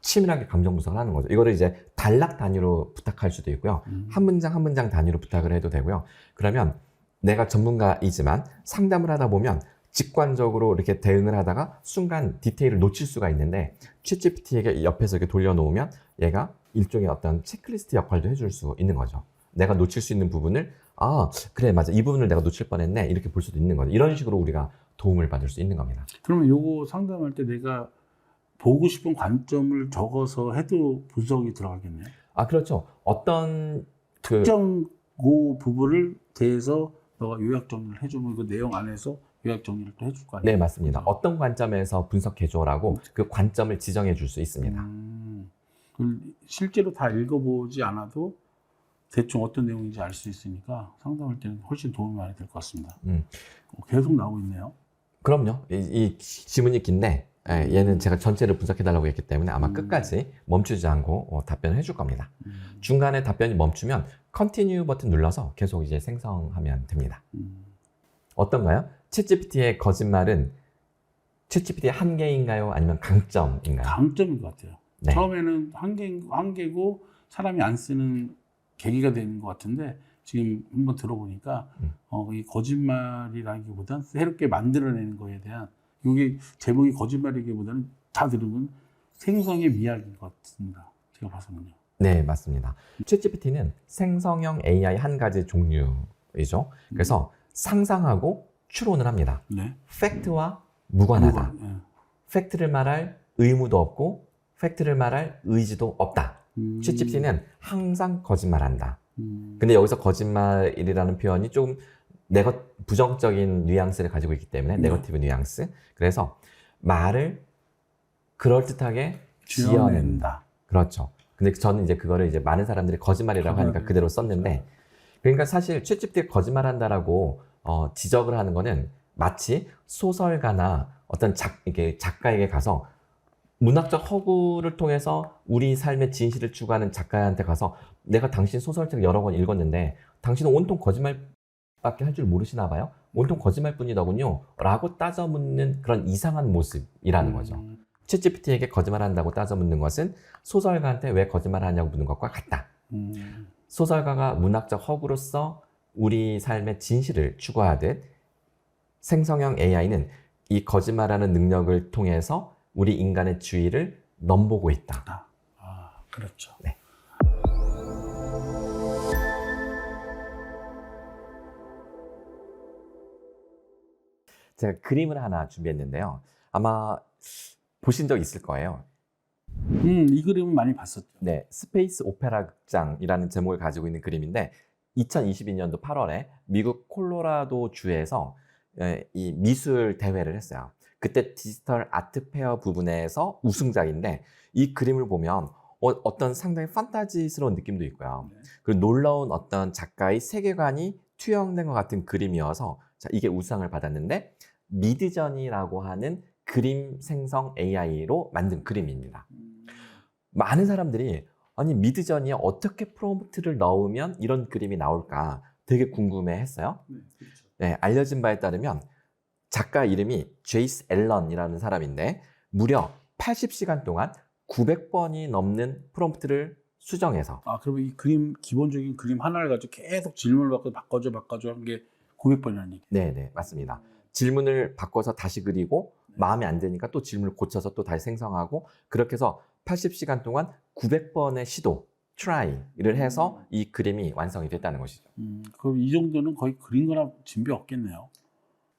치밀하게 감정 분석을 하는 거죠. 이거를 이제 단락 단위로 부탁할 수도 있고요. 한 문장 한 문장 단위로 부탁을 해도 되고요. 그러면 내가 전문가이지만 상담을 하다 보면 직관적으로 이렇게 대응을 하다가 순간 디테일을 놓칠 수가 있는데 챗GPT에게 옆에서 이렇게 돌려놓으면 얘가 일종의 어떤 체크리스트 역할도 해줄 수 있는 거죠. 내가 놓칠 수 있는 부분을 그래 맞아 이 부분을 내가 놓칠 뻔했네 이렇게 볼 수도 있는 거죠. 이런 식으로 우리가 도움을 받을 수 있는 겁니다. 그러면 요거 상담할 때 내가 보고 싶은 관점을 적어서 해도 분석이 들어가겠네요. 그렇죠. 어떤 특정 그 부분을 대해서 너가 요약 정리를 해주면 그 내용 안에서 요약 정리를 또 해줄 거 아니에요? 네, 맞습니다. 어떤 관점에서 분석해줘라고 그 관점을 지정해 줄 수 있습니다. 실제로 다 읽어보지 않아도 대충 어떤 내용인지 알 수 있으니까 상담할 때는 훨씬 도움이 많이 될 것 같습니다. 계속 나오고 있네요. 그럼요. 이 지문이 긴데 얘는 제가 전체를 분석해달라고 했기 때문에 아마 끝까지 멈추지 않고 답변을 해줄 겁니다. 중간에 답변이 멈추면 Continue 버튼 눌러서 계속 이제 생성하면 됩니다. 어떤가요? 챗GPT의 거짓말은 챗GPT의 한계인가요? 아니면 강점인가요? 강점인 것 같아요. 네. 처음에는 한계고 사람이 안 쓰는 계기가 되는 것 같은데 지금 한번 들어보니까 이 거짓말이라기보단 새롭게 만들어내는 거에 대한 이게 제목이 거짓말이기보다는 다 들으면 생성의 미학인 것 같습니다. 제가 봐서는요. 네, 맞습니다. 챗GPT는 생성형 AI 한 가지 종류이죠. 그래서 상상하고 추론을 합니다. 네. 팩트와 무관하다. 네. 팩트를 말할 의무도 없고 팩트를 말할 의지도 없다. 챗GPT는 항상 거짓말한다. 근데 여기서 거짓말이라는 표현이 조금 부정적인 뉘앙스를 가지고 있기 때문에 네거티브 뉘앙스. 그래서 말을 그럴듯하게 지어낸다. 그렇죠. 근데 저는 이제 그거를 이제 많은 사람들이 거짓말이라고 하니까 그대로 썼는데, 그러니까 사실 챗GPT가 거짓말한다라고 지적을 하는 거는 마치 소설가나 어떤 작가에게 가서 문학적 허구를 통해서 우리 삶의 진실을 추구하는 작가한테 가서 내가 당신 소설책 여러 권 읽었는데 당신은 온통 거짓말밖에 할 줄 모르시나 봐요? 온통 거짓말뿐이더군요. 라고 따져 묻는 그런 이상한 모습이라는 거죠. 챗GPT에게 거짓말한다고 따져 묻는 것은 소설가한테 왜 거짓말하냐고 묻는 것과 같다. 소설가가 문학적 허구로서 우리 삶의 진실을 추구하듯 생성형 AI는 이 거짓말하는 능력을 통해서 우리 인간의 주의를 넘보고 있다. 그렇죠. 네. 제가 그림을 하나 준비했는데요. 아마 보신 적 있을 거예요. 이 그림은 많이 봤었죠. 네, 스페이스 오페라 극장이라는 제목을 가지고 있는 그림인데 2022년도 8월에 미국 콜로라도 주에서 이 미술 대회를 했어요. 그때 디지털 아트 페어 부분에서 우승작인데 이 그림을 보면 어떤 상당히 판타지스러운 느낌도 있고요. 그리고 놀라운 어떤 작가의 세계관이 투영된 것 같은 그림이어서 이게 우상을 받았는데 미드저니라고 하는 그림 생성 AI로 만든 그림입니다. 많은 사람들이 아니 미드저니에 어떻게 프롬프트를 넣으면 이런 그림이 나올까 되게 궁금해했어요. 그렇죠. 네, 알려진 바에 따르면 작가 이름이 제이스 앨런이라는 사람인데 무려 80시간 동안 900번이 넘는 프롬프트를 수정해서 그러면 이 그림 기본적인 그림 하나를 가지고 계속 질문을 받고 바꿔줘 한 게 900번이라는 얘기. 네, 맞습니다. 질문을 바꿔서 다시 그리고 마음에 안 드니까 또 질문을 고쳐서 또 다시 생성하고 그렇게 해서 80시간 동안 900번의 시도, 트라이를 해서 이 그림이 완성이 됐다는 것이죠. 그럼 이 정도는 거의 그린 거나 진비 없겠네요.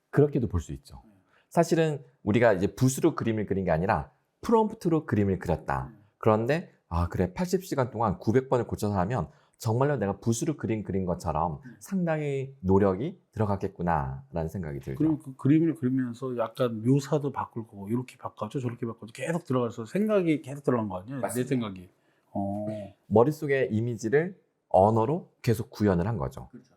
그렇게도 볼 수 있죠. 사실은 우리가 이제 붓으로 그림을 그린 게 아니라 프롬프트로 그림을 그렸다. 그런데 그래 80시간 동안 900번을 고쳐서 하면 정말로 내가 붓으로 그린 것처럼 상당히 노력이 들어갔겠구나라는 생각이 들죠. 그럼 그 그림을 그리면서 약간 묘사도 바꾸고 이렇게 바꿔줘 저렇게 바꿔줘 계속 들어가서 생각이 계속 들어간 거 아니에요? 맞습니다. 내 생각이. 머릿속의 이미지를 언어로 계속 구현을 한 거죠. 그렇죠.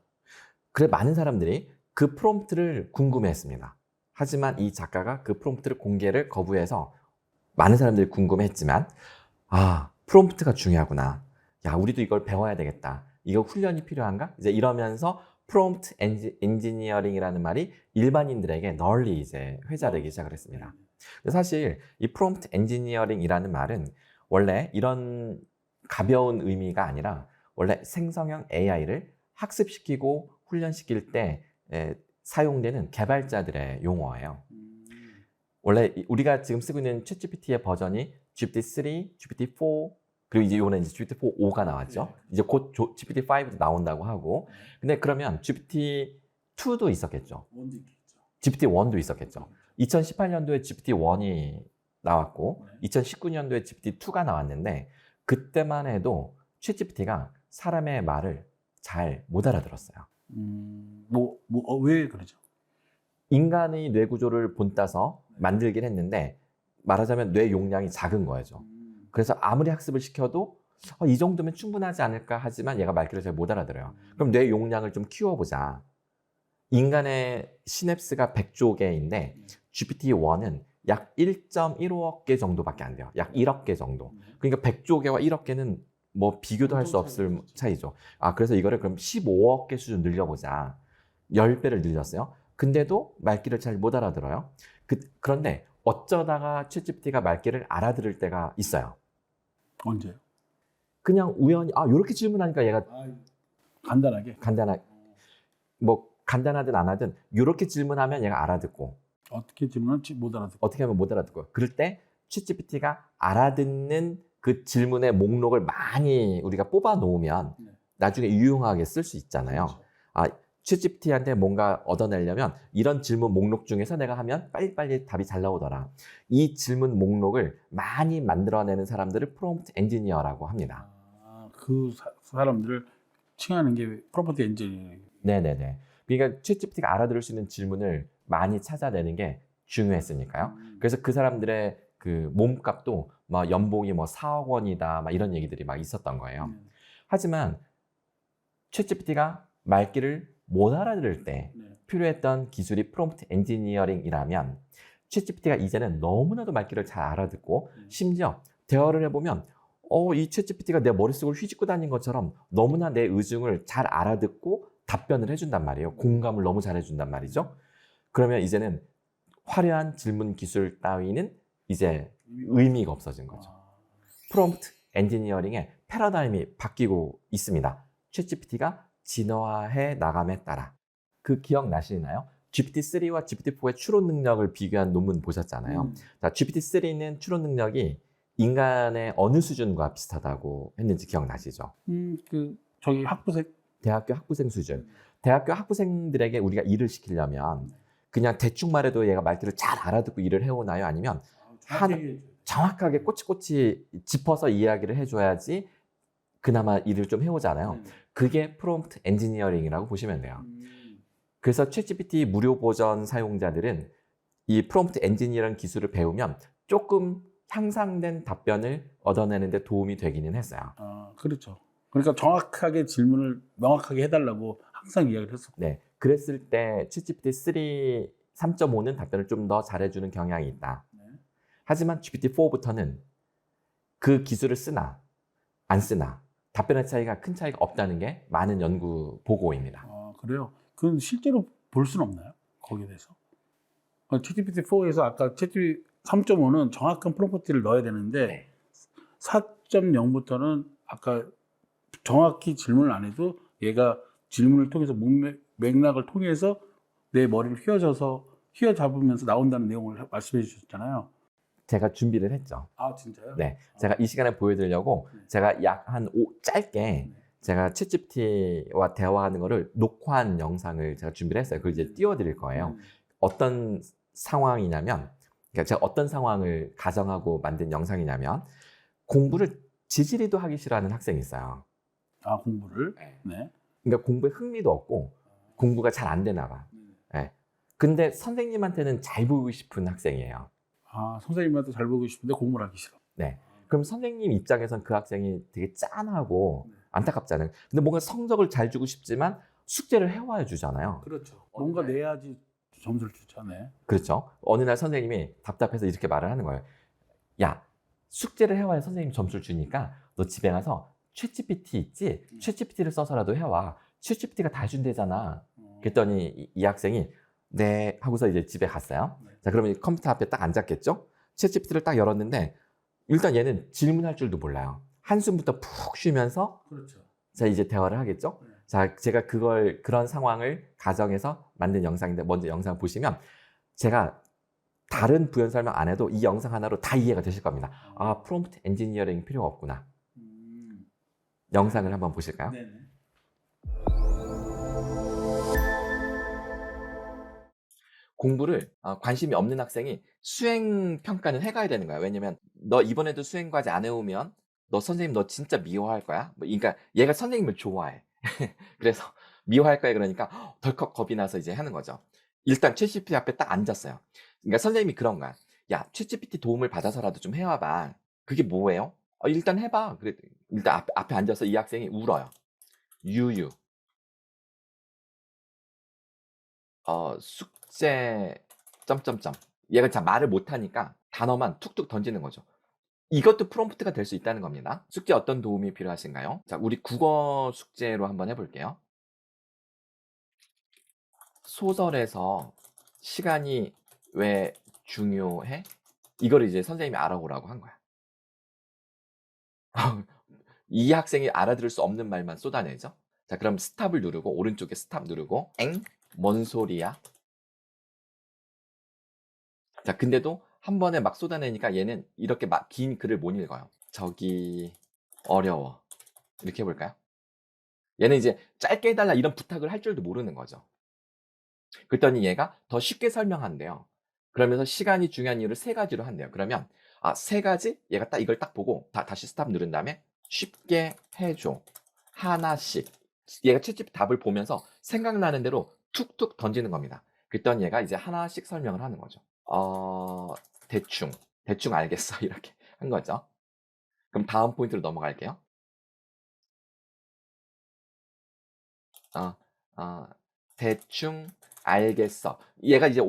그래 많은 사람들이 그 프롬프트를 궁금해했습니다. 하지만 이 작가가 그 프롬프트를 공개를 거부해서 많은 사람들이 궁금해했지만 프롬프트가 중요하구나. 야, 우리도 이걸 배워야 되겠다. 이거 훈련이 필요한가? 이제 이러면서 프롬프트 엔지니어링이라는 말이 일반인들에게 널리 이제 회자되기 시작을 했습니다. 사실 이 프롬프트 엔지니어링이라는 말은 원래 이런 가벼운 의미가 아니라 원래 생성형 AI를 학습시키고 훈련시킬 때 사용되는 개발자들의 용어예요. 원래 우리가 지금 쓰고 있는 챗GPT의 버전이 GPT-3, GPT-4 그리고 이제 이번에 GPT-4.5가 나왔죠. 이제 곧 GPT-5도 나온다고 하고. 근데 그러면 GPT-2도 있었겠죠. GPT-1도 있었겠죠. 2018년도에 GPT-1이 나왔고 2019년도에 GPT-2가 나왔는데 그때만 해도 챗GPT가 사람의 말을 잘 못 알아들었어요. 왜 그러죠? 인간의 뇌 구조를 본따서 만들긴 했는데 말하자면 뇌 용량이 작은 거죠. 그래서 아무리 학습을 시켜도 이 정도면 충분하지 않을까 하지만 얘가 말귀를 잘 못 알아들어요. 그럼 뇌 용량을 좀 키워보자. 인간의 시냅스가 100조 개인데 GPT-1은 약 1.15억 개 정도밖에 안 돼요. 약 1억 개 정도. 그러니까 100조 개와 1억 개는 뭐 비교도 할 수 없을 차이죠. 그래서 이거를 그럼 15억 개 수준 늘려보자. 10배를 늘렸어요. 근데도 말귀를 잘 못 알아들어요. 그런데 어쩌다가 챗GPT가 말귀를 알아들을 때가 있어요. 언제요? 그냥 우연히 이렇게 질문하니까 얘가 간단하게. 뭐 간단하든 안 하든 이렇게 질문하면 얘가 알아듣고 어떻게 질문하면 못 알아듣고. 어떻게 하면 못 알아듣고 그럴 때 챗GPT가 알아듣는 그 질문의 목록을 많이 우리가 뽑아 놓으면 네. 나중에 유용하게 쓸 수 있잖아요. 그렇죠. 챗GPT한테 뭔가 얻어내려면 이런 질문 목록 중에서 내가 하면 빨리빨리 답이 잘 나오더라. 이 질문 목록을 많이 만들어내는 사람들을 프롬프트 엔지니어라고 합니다. 그 사람들을 칭하는 게 프롬프트 엔지니어링. 네네네. 그러니까 챗GPT가 알아들을 수 있는 질문을 많이 찾아내는 게 중요했으니까요. 그래서 그 사람들의 그 몸값도 막 연봉이 뭐 4억 원이다 막 이런 얘기들이 막 있었던 거예요. 하지만 챗GPT가 말귀를 못 알아들을 때 필요했던 기술이 프롬프트 엔지니어링이라면 챗GPT가 이제는 너무나도 말귀를 잘 알아듣고 심지어 대화를 해보면 이 챗GPT가 내 머릿속을 휘짓고 다닌 것처럼 너무나 내 의중을 잘 알아듣고 답변을 해준단 말이에요. 공감을 너무 잘해준단 말이죠. 그러면 이제는 화려한 질문 기술 따위는 이제 의미가 없어진 거죠. 프롬프트 엔지니어링의 패러다임이 바뀌고 있습니다. 챗GPT가 진화해 나감에 따라. 그 기억나시나요? GPT-3와 GPT-4의 추론 능력을 비교한 논문 보셨잖아요. 자, GPT-3는 추론 능력이 인간의 어느 수준과 비슷하다고 했는지 기억나시죠? 저기 학부생? 대학교 학부생 수준. 대학교 학부생들에게 우리가 일을 시키려면 그냥 대충 말해도 얘가 말귀를 잘 알아듣고 일을 해오나요? 아니면 정확하게 꼬치꼬치 짚어서 이야기를 해줘야지 그나마 일을 좀 해오잖아요. 그게 프롬프트 엔지니어링이라고 보시면 돼요. 그래서 챗GPT 무료 버전 사용자들은 이 프롬프트 엔지니어링 기술을 배우면 조금 향상된 답변을 얻어내는 데 도움이 되기는 했어요. 그렇죠. 그러니까 정확하게 질문을 명확하게 해달라고 항상 이야기를 했었고. 네, 그랬을 때 챗GPT 3.5는 답변을 좀 더 잘해주는 경향이 있다. 하지만 GPT-4부터는 그 기술을 쓰나 안 쓰나 답변의 차이가 큰 차이가 없다는 게 많은 연구 보고입니다. 그래요? 그건 실제로 볼 수는 없나요? 거기에 대해서? GPT-4에서 아까 GPT 3.5는 정확한 프롬프트를 넣어야 되는데 4.0부터는 아까 정확히 질문을 안 해도 얘가 질문을 통해서 맥락을 통해서 내 머리를 휘어잡으면서 나온다는 내용을 말씀해 주셨잖아요. 제가 준비를 했죠. 진짜요? 네, 제가 이 시간에 보여드리려고 제가 약 한 짧게 제가 챗GPT와 대화하는 거를 녹화한 영상을 제가 준비를 했어요. 그걸 이제 띄워드릴 거예요. 어떤 상황이냐면, 그러니까 제가 어떤 상황을 가정하고 만든 영상이냐면 공부를 지지리도 하기 싫어하는 학생이 있어요. 공부를? 네. 그러니까 공부에 흥미도 없고 공부가 잘 안 되나 봐. 네. 근데 선생님한테는 잘 보이고 싶은 학생이에요. 선생님한테 잘 보고 싶은데 공부를 하기 싫어. 네. 그럼 선생님 입장에선 그 학생이 되게 짠하고 안타깝잖아요. 근데 뭔가 성적을 잘 주고 싶지만 숙제를 해와야 주잖아요. 그렇죠. 뭔가 내야지 점수를 주잖아요. 그렇죠. 어느 날 선생님이 답답해서 이렇게 말을 하는 거예요. 야, 숙제를 해와야 선생님 점수를 주니까 너 집에 가서 챗GPT 있지? 챗GPT를 써서라도 해와. 챗GPT가 다 해준대잖아. 그랬더니 이 학생이 네 하고서 이제 집에 갔어요. 자, 그러면 컴퓨터 앞에 딱 앉았겠죠? 챗GPT를 딱 열었는데 일단 얘는 질문할 줄도 몰라요. 한숨부터 푹 쉬면서 자, 이제 대화를 하겠죠? 자, 제가 그런 상황을 가정해서 만든 영상인데 먼저 영상 보시면 제가 다른 부연 설명 안 해도 이 영상 하나로 다 이해가 되실 겁니다. 프롬프트 엔지니어링 필요가 없구나. 영상을 한번 보실까요? 네네. 공부를 관심이 없는 학생이 수행 평가는 해가야 되는 거야. 왜냐면 너 이번에도 수행 과제 안 해오면 너 선생님 너 진짜 미워할 거야. 그러니까 얘가 선생님을 좋아해. 그래서 미워할 거야. 그러니까 덜컥 겁이 나서 이제 하는 거죠. 일단 챗GPT 앞에 딱 앉았어요. 그러니까 선생님이 그런 거야. 야, 챗GPT 도움을 받아서라도 좀 해와봐. 그게 뭐예요? 일단 해봐. 그래, 일단 앞에 앉아서 이 학생이 울어요. 유유. 숙제 점점점. 얘가 잘 말을 못하니까 단어만 툭툭 던지는 거죠. 이것도 프롬프트가 될 수 있다는 겁니다. 숙제 어떤 도움이 필요하신가요? 자, 우리 국어 숙제로 한번 해볼게요. 소설에서 시간이 왜 중요해? 이거를 이제 선생님이 알아보라고 한 거야. 이 학생이 알아들을 수 없는 말만 쏟아내죠. 자, 그럼 스탑을 누르고 오른쪽에 스탑 누르고 뭔 소리야? 자, 근데도 한 번에 막 쏟아내니까 얘는 이렇게 막 긴 글을 못 읽어요. 저기 어려워. 이렇게 해볼까요? 얘는 이제 짧게 해달라 이런 부탁을 할 줄도 모르는 거죠. 그랬더니 얘가 더 쉽게 설명한대요. 그러면서 시간이 중요한 이유를 세 가지로 한대요. 그러면 세 가지? 얘가 딱 이걸 딱 보고 다시 스탑 누른 다음에 쉽게 해줘. 하나씩. 얘가 채찍 답을 보면서 생각나는 대로 툭툭 던지는 겁니다. 그랬더니 얘가 이제 하나씩 설명을 하는 거죠. 대충 알겠어. 이렇게 한 거죠. 그럼 다음 포인트로 넘어갈게요. 어, 어, 대충 알겠어. 얘가 이제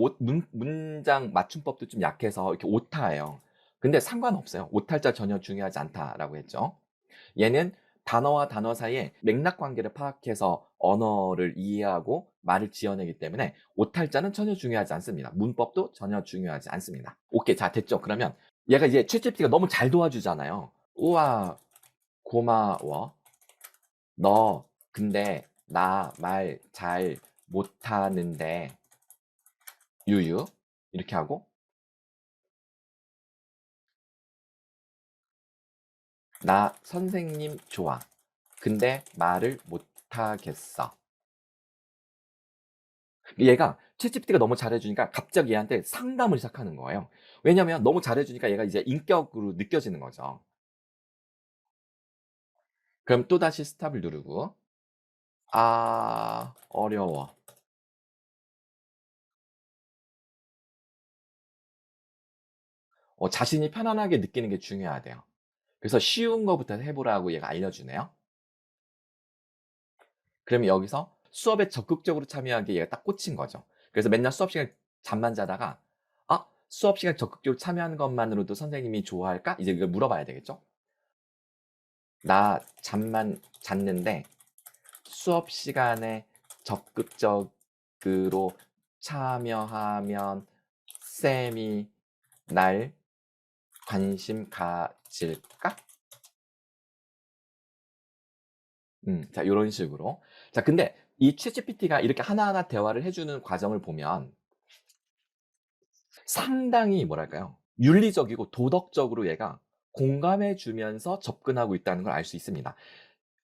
문장 맞춤법도 좀 약해서 이렇게 오타예요. 근데 상관없어요. 오탈자 전혀 중요하지 않다라고 했죠. 얘는 단어와 단어 사이에 맥락 관계를 파악해서 언어를 이해하고 말을 지어내기 때문에 오탈자는 전혀 중요하지 않습니다. 문법도 전혀 중요하지 않습니다. 오케이, 자, 됐죠. 그러면 얘가 이제 챗GPT가 너무 잘 도와주잖아요. 우와, 고마워. 너 근데 나 말 잘 못하는데 유유 이렇게 하고 나 선생님 좋아. 근데 말을 못하겠어. 얘가 챗GPT가 너무 잘해주니까 갑자기 얘한테 상담을 시작하는 거예요. 왜냐면 너무 잘해주니까 얘가 이제 인격으로 느껴지는 거죠. 그럼 또다시 스탑을 누르고 어려워. 자신이 편안하게 느끼는 게 중요하대요. 그래서 쉬운 거부터 해보라고 얘가 알려주네요. 그러면 여기서 수업에 적극적으로 참여하기에 얘가 딱 꽂힌 거죠. 그래서 맨날 수업 시간에 잠만 자다가 수업 시간에 적극적으로 참여하는 것만으로도 선생님이 좋아할까? 이제 이걸 물어봐야 되겠죠. 나 잠만 잤는데 수업 시간에 적극적으로 참여하면 쌤이 날 관심 가질까? 자, 요런 식으로. 자, 근데 이 챗GPT가 이렇게 하나하나 대화를 해주는 과정을 보면 상당히 뭐랄까요? 윤리적이고 도덕적으로 얘가 공감해 주면서 접근하고 있다는 걸 알 수 있습니다.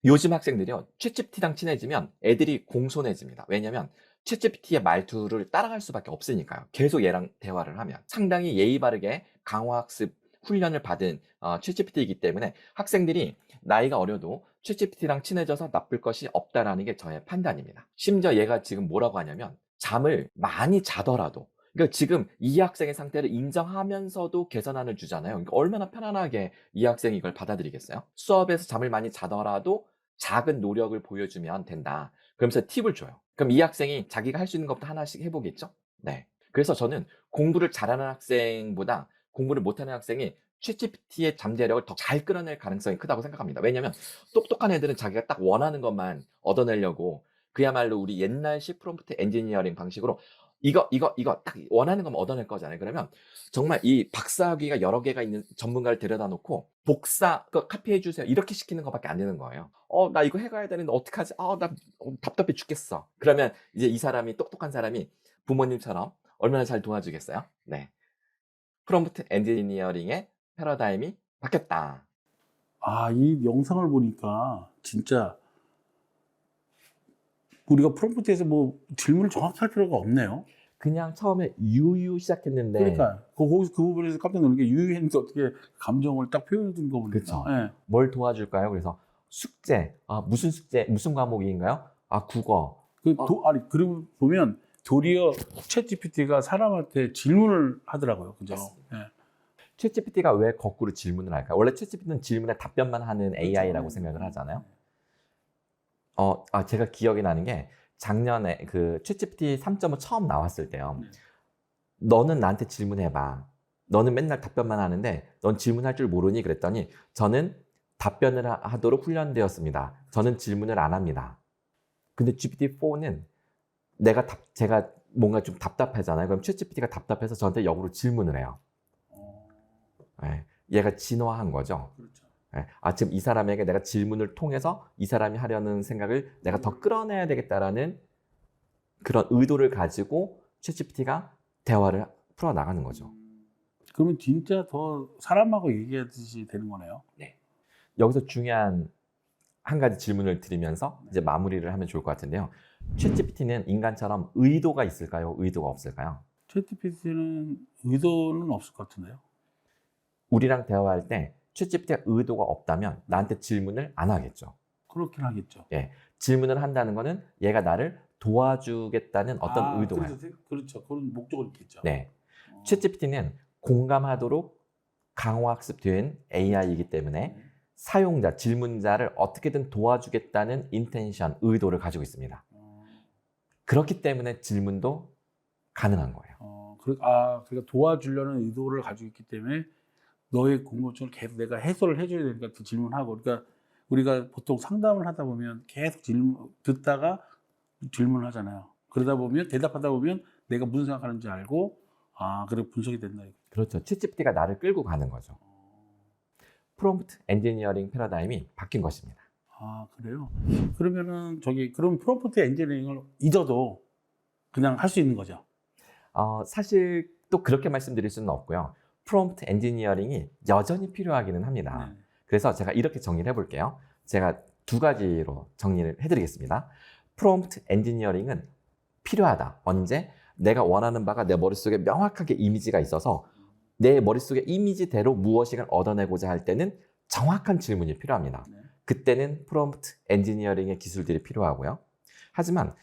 요즘 학생들이요, 챗GPT랑 친해지면 애들이 공손해집니다. 왜냐면 챗GPT의 말투를 따라갈 수밖에 없으니까요. 계속 얘랑 대화를 하면. 상당히 예의 바르게 강화학습 훈련을 받은 챗GPT이기 때문에 학생들이 나이가 어려도 챗GPT랑 친해져서 나쁠 것이 없다라는 게 저의 판단입니다. 심지어 얘가 지금 뭐라고 하냐면 잠을 많이 자더라도, 그러니까 지금 이 학생의 상태를 인정하면서도 개선안을 주잖아요. 그러니까 얼마나 편안하게 이 학생이 이걸 받아들이겠어요? 수업에서 잠을 많이 자더라도 작은 노력을 보여주면 된다. 그러면서 팁을 줘요. 그럼 이 학생이 자기가 할 수 있는 것부터 하나씩 해보겠죠? 네. 그래서 저는 공부를 잘하는 학생보다 공부를 못하는 학생이 챗GPT의 잠재력을 더 잘 끌어낼 가능성이 크다고 생각합니다. 왜냐면 똑똑한 애들은 자기가 딱 원하는 것만 얻어내려고 그야말로 우리 옛날식 프롬프트 엔지니어링 방식으로 이거 딱 원하는 것만 얻어낼 거잖아요. 그러면 정말 이 박사학위가 여러 개가 있는 전문가를 데려다 놓고 복사, 카피해 주세요. 이렇게 시키는 것밖에 안 되는 거예요. 나 이거 해가야 되는데 어떡하지? 나 답답해 죽겠어. 그러면 이제 이 사람이, 똑똑한 사람이 부모님처럼 얼마나 잘 도와주겠어요? 네. 프롬프트 엔지니어링의 패러다임이 바뀌었다. 이 영상을 보니까 진짜 우리가 프롬프트에서 뭐 질문을 정확히 할 필요가 없네요. 그냥 처음에 유유 시작했는데. 그러니까 거기서 그 부분에서 깜짝 놀란 게 유유했는데 어떻게 감정을 딱 표현해 준 거 보니까. 그렇죠. 네. 뭘 도와줄까요? 그래서 숙제. 무슨 숙제? 무슨 과목인가요? 국어. 그리고 보면 도리어 챗GPT가 사람한테 질문을 하더라고요. 그죠? 네. 챗GPT가 왜 거꾸로 질문을 할까요? 원래 챗GPT는 질문에 답변만 하는 AI라고 그렇죠. 생각을 하잖아요. 제가 기억이 나는 게 작년에 그 챗GPT 3.5 처음 나왔을 때요. 너는 나한테 질문해봐. 너는 맨날 답변만 하는데 넌 질문할 줄 모르니? 그랬더니 저는 답변을 하도록 훈련되었습니다. 저는 질문을 안 합니다. 근데 GPT-4는 제가 뭔가 좀 답답하잖아요. 그럼 챗GPT가 답답해서 저한테 역으로 질문을 해요. 네, 얘가 진화한 거죠. 그렇죠. 지금 이 사람에게 내가 질문을 통해서 이 사람이 하려는 생각을 내가 더 끌어내야 되겠다라는 그런 의도를 가지고 챗GPT가 대화를 풀어나가는 거죠. 그러면 진짜 더 사람하고 얘기하듯이 되는 거네요. 네. 여기서 중요한 한 가지 질문을 드리면서 이제 마무리를 하면 좋을 것 같은데요. 챗GPT는 인간처럼 의도가 있을까요? 의도가 없을까요? 챗GPT는 의도는 없을 것 같은데요. 우리랑 대화할 때 챗GPT가 의도가 없다면 나한테 질문을 안 하겠죠. 그렇긴 하겠죠. 예, 질문을 한다는 거는 얘가 나를 도와주겠다는 어떤 의도가 그렇죠. 그런 목적을 있겠죠. 네. 챗GPT는 공감하도록 강화학습된 AI이기 때문에 사용자, 질문자를 어떻게든 도와주겠다는 인텐션, 의도를 가지고 있습니다. 그렇기 때문에 질문도 가능한 거예요. 그러니까 도와주려는 의도를 가지고 있기 때문에 너의 궁금증을 계속 내가 해소를 해줘야 되니까 또 질문하고, 그러니까 우리가 보통 상담을 하다 보면 계속 듣다가 질문을 하잖아요. 그러다 보면 대답하다 보면 내가 무슨 생각하는지 알고 그래 분석이 된다. 그렇죠. 챗GPT가 나를 끌고 가는 거죠. 프롬프트 엔지니어링 패러다임이 바뀐 것입니다. 그래요? 그러면은 그럼 프롬프트 엔지니어링을 잊어도 그냥 할 수 있는 거죠? 사실 또 그렇게 말씀드릴 수는 없고요. 프롬프트 엔지니어링이 여전히 필요하기는 합니다. 네. 그래서 제가 이렇게 정리를 해볼게요. 제가 두 가지로 정리를 해드리겠습니다. 프롬프트 엔지니어링은 필요하다. 언제? 내가 원하는 바가 내 머릿속에 명확하게 이미지가 있어서 내 머릿속의 이미지대로 무엇인가 얻어내고자 할 때는 정확한 질문이 필요합니다. 네. 그때는 프롬프트 엔지니어링의 기술들이 필요하고요. 하지만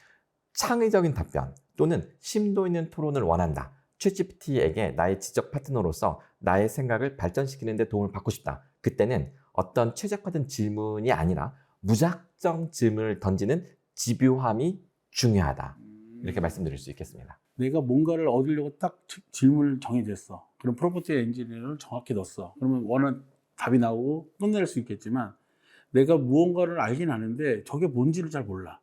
창의적인 답변 또는 심도 있는 토론을 원한다. 챗GPT에게 나의 지적 파트너로서 나의 생각을 발전시키는 데 도움을 받고 싶다. 그때는 어떤 최적화된 질문이 아니라 무작정 질문을 던지는 집요함이 중요하다. 이렇게 말씀드릴 수 있겠습니다. 내가 뭔가를 얻으려고 딱 질문을 정해졌어. 그럼 프롬프트 엔지니어를 정확히 넣었어. 그러면 원하는 답이 나오고 끝낼 수 있겠지만 내가 무언가를 알긴 아는데 저게 뭔지를 잘 몰라.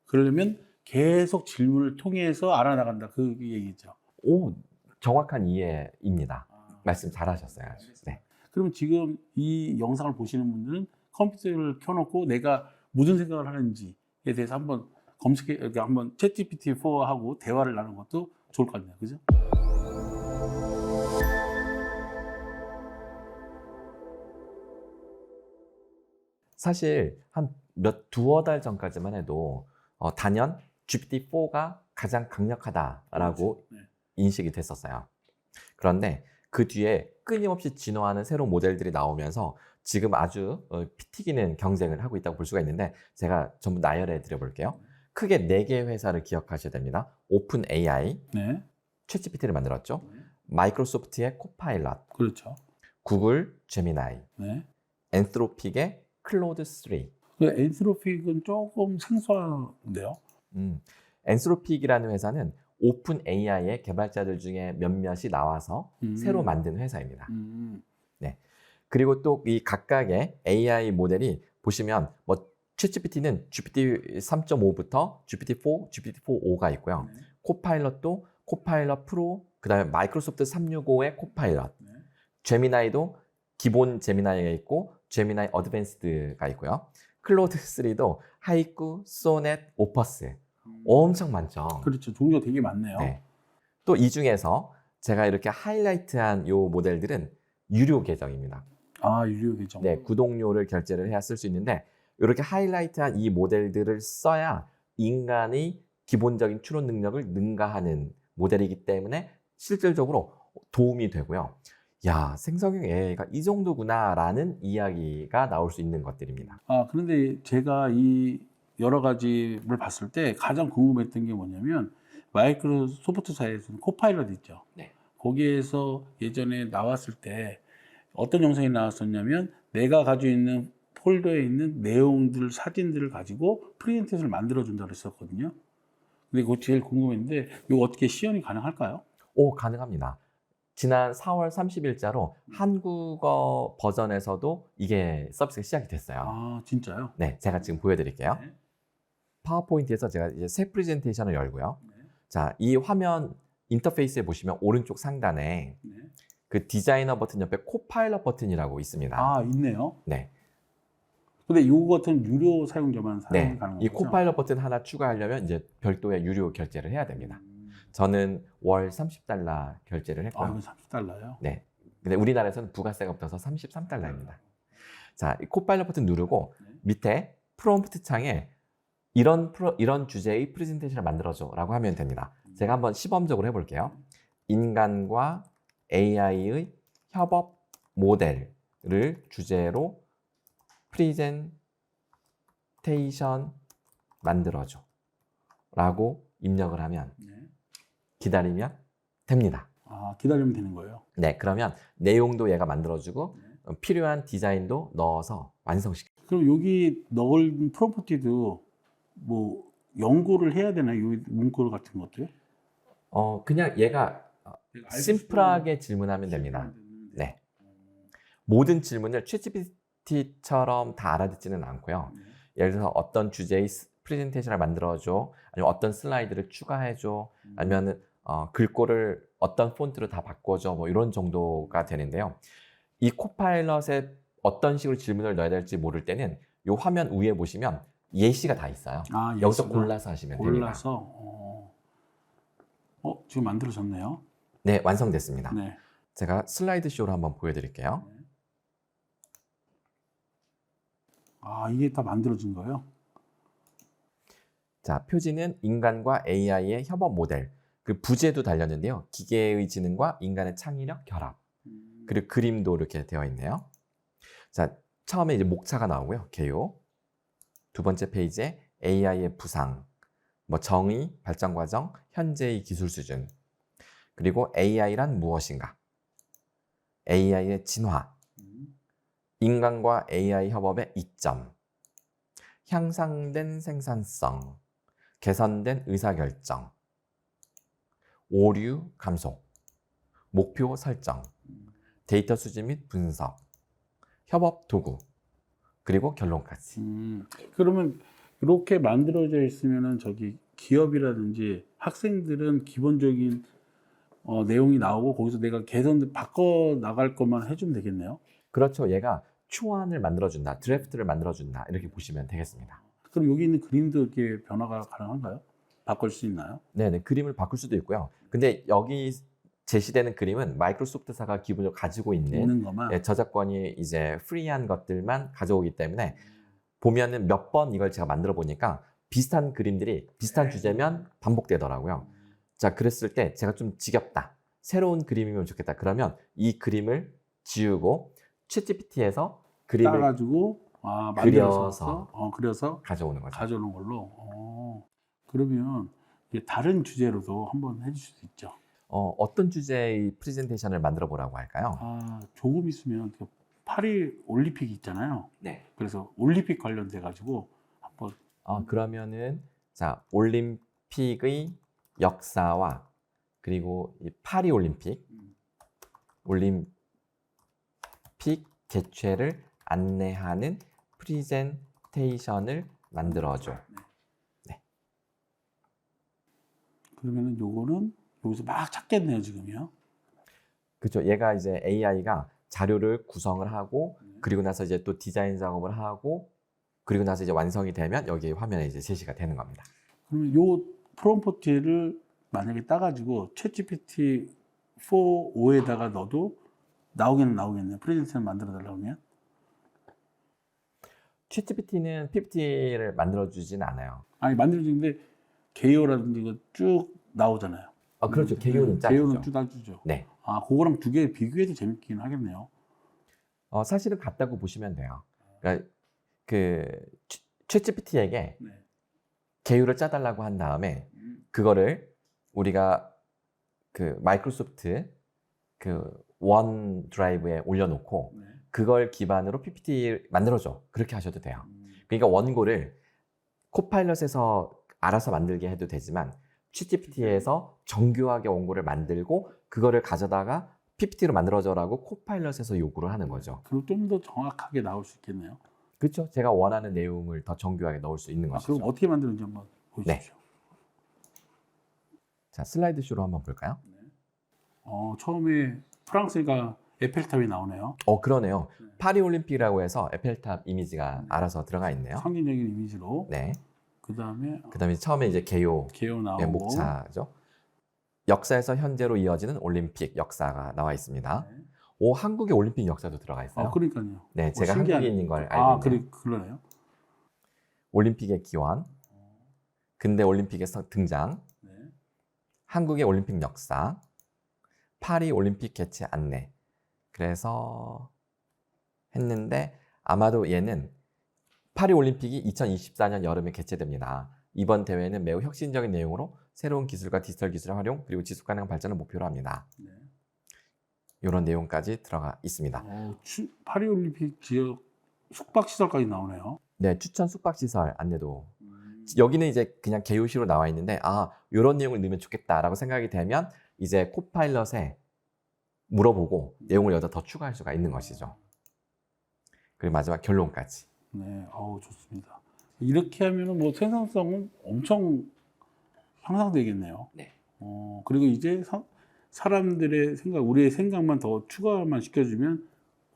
그러려면 계속 질문을 통해서 알아나간다. 그 얘기죠. 오, 정확한 이해입니다. 말씀 잘하셨어요. 네. 그러면 지금 이 영상을 보시는 분들은 컴퓨터를 켜놓고 내가 무슨 생각을 하는지에 대해서 한번 한번 챗GPT4하고 대화를 나누는 것도 좋을 것 같네요. 그죠? 사실 한 두어 달 전까지만 해도 단연 GPT-4가 가장 강력하다라고 네. 인식이 됐었어요. 그런데 그 뒤에 끊임없이 진화하는 새로운 모델들이 나오면서 지금 아주 피 튀기는 경쟁을 하고 있다고 볼 수가 있는데 제가 전부 나열해 드려볼게요. 크게 4개의 회사를 기억하셔야 됩니다. 오픈 AI, 네. 챗GPT를 만들었죠. 마이크로소프트의 코파일럿, 그렇죠. 구글 제미나이, 네. 엔트로픽의 클로드 3. 그 엔트로픽은 조금 생소한데요. 엔트로픽이라는 회사는 오픈 AI의 개발자들 중에 몇몇이 나와서 새로 만든 회사입니다. 네. 그리고 또 이 각각의 AI 모델이 보시면 챗GPT는 GPT 3.5부터 GPT-4, GPT-4.5가 있고요. 네. 코파일럿도 코파일럿 프로, 그 다음에 마이크로소프트 365의 코파일럿. 네. 제미나이도 기본 제미나이가 있고 제미나이 어드밴스드가 있고요. 클로드 3도 하이쿠, 소넷, 오퍼스. 엄청 많죠. 그렇죠. 종류가 되게 많네요. 네. 또 이 중에서 제가 이렇게 하이라이트한 요 모델들은 유료 계정입니다. 유료 계정. 네, 구독료를 결제를 해야 쓸 수 있는데 이렇게 하이라이트한 이 모델들을 써야 인간의 기본적인 추론 능력을 능가하는 모델이기 때문에 실질적으로 도움이 되고요. 야, 생성형 AI가 이 정도구나 라는 이야기가 나올 수 있는 것들입니다. 그런데 제가 이 여러 가지를 봤을 때 가장 궁금했던 게 뭐냐면 마이크로소프트사에서는 코파일럿 있죠. 네. 거기에서 예전에 나왔을 때 어떤 영상이 나왔었냐면 내가 가지고 있는 폴더에 있는 내용들, 사진들을 가지고 프리젠테이션을 만들어준다고 했었거든요. 근데 그거 제일 궁금했는데 이거 어떻게 시연이 가능할까요? 가능합니다. 지난 4월 30일자로 한국어 버전에서도 이게 서비스가 시작이 됐어요. 진짜요? 네, 제가 지금 보여드릴게요. 네. 파워포인트에서 제가 이제 새 프레젠테이션을 열고요. 네. 자, 이 화면 인터페이스에 보시면 오른쪽 상단에 네. 그 디자이너 버튼 옆에 코파일럿 버튼이라고 있습니다. 아, 있네요. 네. 근데 이거 같은 유료 사용자만 사용 네. 가능한 이 거죠? 코파일럿 버튼 하나 추가하려면 이제 별도의 유료 결제를 해야 됩니다. 저는 월 $30 결제를 아, 했고요. 이거 $30요? 네. 근데 우리나라에서는 부가세가 붙어서 $33입니다. 자, 이 코파일럿 버튼 누르고 네. 밑에 프롬프트 창에 이런 주제의 프레젠테이션을 만들어줘라고 하면 됩니다. 제가 한번 시범적으로 해볼게요. 인간과 AI의 협업 모델을 주제로 프레젠테이션 만들어줘 라고 입력을 하면 네. 기다리면 됩니다. 아, 기다리면 되는 거예요? 네, 그러면 내용도 얘가 만들어주고 필요한 디자인도 넣어서 완성시켜. 그럼 여기 넣은 프롬프트도 뭐 연구를 해야 되나요? 이 문구 같은 것들? 그냥 얘가 심플하게 질문하면 됩니다. 네. 모든 질문을 챗GPT처럼 다 알아듣지는 않고요. 예를 들어서 어떤 주제의 프레젠테이션을 만들어줘, 아니면 어떤 슬라이드를 추가해줘, 아니면 글꼴을 어떤 폰트로 다 바꿔줘, 뭐 이런 정도가 되는데요. 이 코파일럿에 어떤 식으로 질문을 넣어야 될지 모를 때는 이 화면 위에 보시면 예시가 다 있어요. 아, 여기서 예시가 골라서 하시면 됩니다. 골라서 지금 만들어졌네요. 네, 완성됐습니다. 네. 제가 슬라이드 쇼로 한번 보여드릴게요. 아, 이게 다 만들어진 거예요? 자, 표지는 인간과 AI의 협업 모델. 그 부제도 달렸는데요. 기계의 지능과 인간의 창의력 결합. 그리고 그림도 이렇게 되어 있네요. 자, 처음에 이제 목차가 나오고요. 개요. 두 번째 페이지에 AI의 부상, 뭐 정의, 발전 과정, 현재의 기술 수준. 그리고 AI란 무엇인가? AI의 진화. 인간과 AI 협업의 이점. 향상된 생산성. 개선된 의사결정. 오류 감소. 목표 설정. 데이터 수집 및 분석. 협업 도구. 그리고 결론까지. 그러면 이렇게 만들어져 있으면은 저기 기업이라든지 학생들은 기본적인 내용이 나오고 거기서 내가 개선 바꿔 나갈 것만 해주면 되겠네요. 그렇죠. 얘가 초안을 만들어준다, 드래프트를 만들어준다 이렇게 보시면 되겠습니다. 그럼 여기 있는 그림도 이렇게 변화가 가능한가요? 바꿀 수 있나요? 네네, 그림을 바꿀 수도 있고요. 근데 여기 제시되는 그림은 마이크로소프트사가 기본적으로 가지고 있는 것만. 저작권이 이제 프리한 것들만 가져오기 때문에 보면은 몇 번 이걸 제가 만들어 보니까 비슷한 그림들이 비슷한 주제면 반복되더라고요. 자, 그랬을 때 제가 좀 지겹다, 새로운 그림이면 좋겠다, 그러면 이 그림을 지우고 챗GPT에서 그림을 따가지고 그려서 가져오는 거죠. 가져오는 걸로. 그러면 이게 다른 주제로도 한번 해주실 수 있죠. 어떤 주제의 프레젠테이션을 만들어 보라고 할까요? 조금 있으면 그 파리 올림픽 있잖아요. 네. 그래서 올림픽 관련돼 가지고 한번. 그러면은 자, 올림픽의 역사와 그리고 이 파리 올림픽 개최를 안내하는 프레젠테이션을 만들어줘. 네. 그러면은 요거는 여기서 막 찾겠네요, 지금요. 그렇죠. 얘가 이제 AI가 자료를 구성을 하고 그리고 나서 이제 또 디자인 작업을 하고 그리고 나서 이제 완성이 되면 여기 화면에 이제 제시가 되는 겁니다. 그러면 요 프롬프트를 만약에 따가지고 챗GPT 4.5에다가 넣어도 나오겠네요. 프레젠테이션 만들어 달라고 하면. 챗GPT는 PPT를 만들어주진 않아요. 아니, 만들어지는데 개요라든지 이거 쭉 나오잖아요. 그렇죠. 개요는 짜주죠. 개요는 쭉 짜주죠. 네. 그거랑 두 개 비교해도 재밌긴 하겠네요. 사실은 같다고 보시면 돼요. 그러니까 그 챗GPT에게 개요를 짜달라고 한 다음에 그거를 우리가 그 마이크로소프트 그 원 드라이브에 올려놓고 그걸 기반으로 PPT 만들어줘. 그렇게 하셔도 돼요. 그러니까 원고를 코파일럿에서 알아서 만들게 해도 되지만 챗GPT에서 정교하게 원고를 만들고 그거를 가져다가 PPT로 만들어줘라고 코파일럿에서 요구를 하는 거죠. 그리고 좀 더 정확하게 나올 수 있겠네요. 그렇죠. 제가 원하는 내용을 더 정교하게 넣을 수 있는 것이죠. 그럼 어떻게 만드는지 한번 보여주십시오. 자, 슬라이드 쇼로 한번 볼까요? 처음에 프랑스가 에펠탑이 나오네요. 그러네요. 네. 파리 올림픽이라고 해서 에펠탑 이미지가 알아서 들어가 있네요. 상징적인 이미지로. 네. 그다음에 처음에 이제 개요 나오고 목차죠. 역사에서 현재로 이어지는 올림픽 역사가 나와 있습니다. 네. 한국의 올림픽 역사도 들어가 있어요. 그러니까요. 네, 제가 신기하네. 한국인인 걸 알고 있네요. 그러네요. 올림픽의 기원, 근대 올림픽에서 등장, 네. 한국의 올림픽 역사, 파리 올림픽 개최 안내. 그래서 했는데 아마도 얘는 파리 올림픽이 2024년 여름에 개최됩니다. 이번 대회는 매우 혁신적인 내용으로 새로운 기술과 디지털 기술의 활용 그리고 지속 가능한 발전을 목표로 합니다. 네. 이런 내용까지 들어가 있습니다. 파리 올림픽 지역 숙박 시설까지 나오네요. 네, 추천 숙박 시설 안내도 여기는 이제 그냥 개요시로 나와 있는데 이런 내용을 넣으면 좋겠다라고 생각이 되면 이제 코파일럿에 물어보고 내용을 여기다 더 추가할 수가 있는 것이죠. 그리고 마지막 결론까지. 네, 좋습니다. 이렇게 하면은 뭐 생산성은 엄청 향상되겠네요. 네. 그리고 이제 사람들의 생각, 우리의 생각만 더 추가만 시켜주면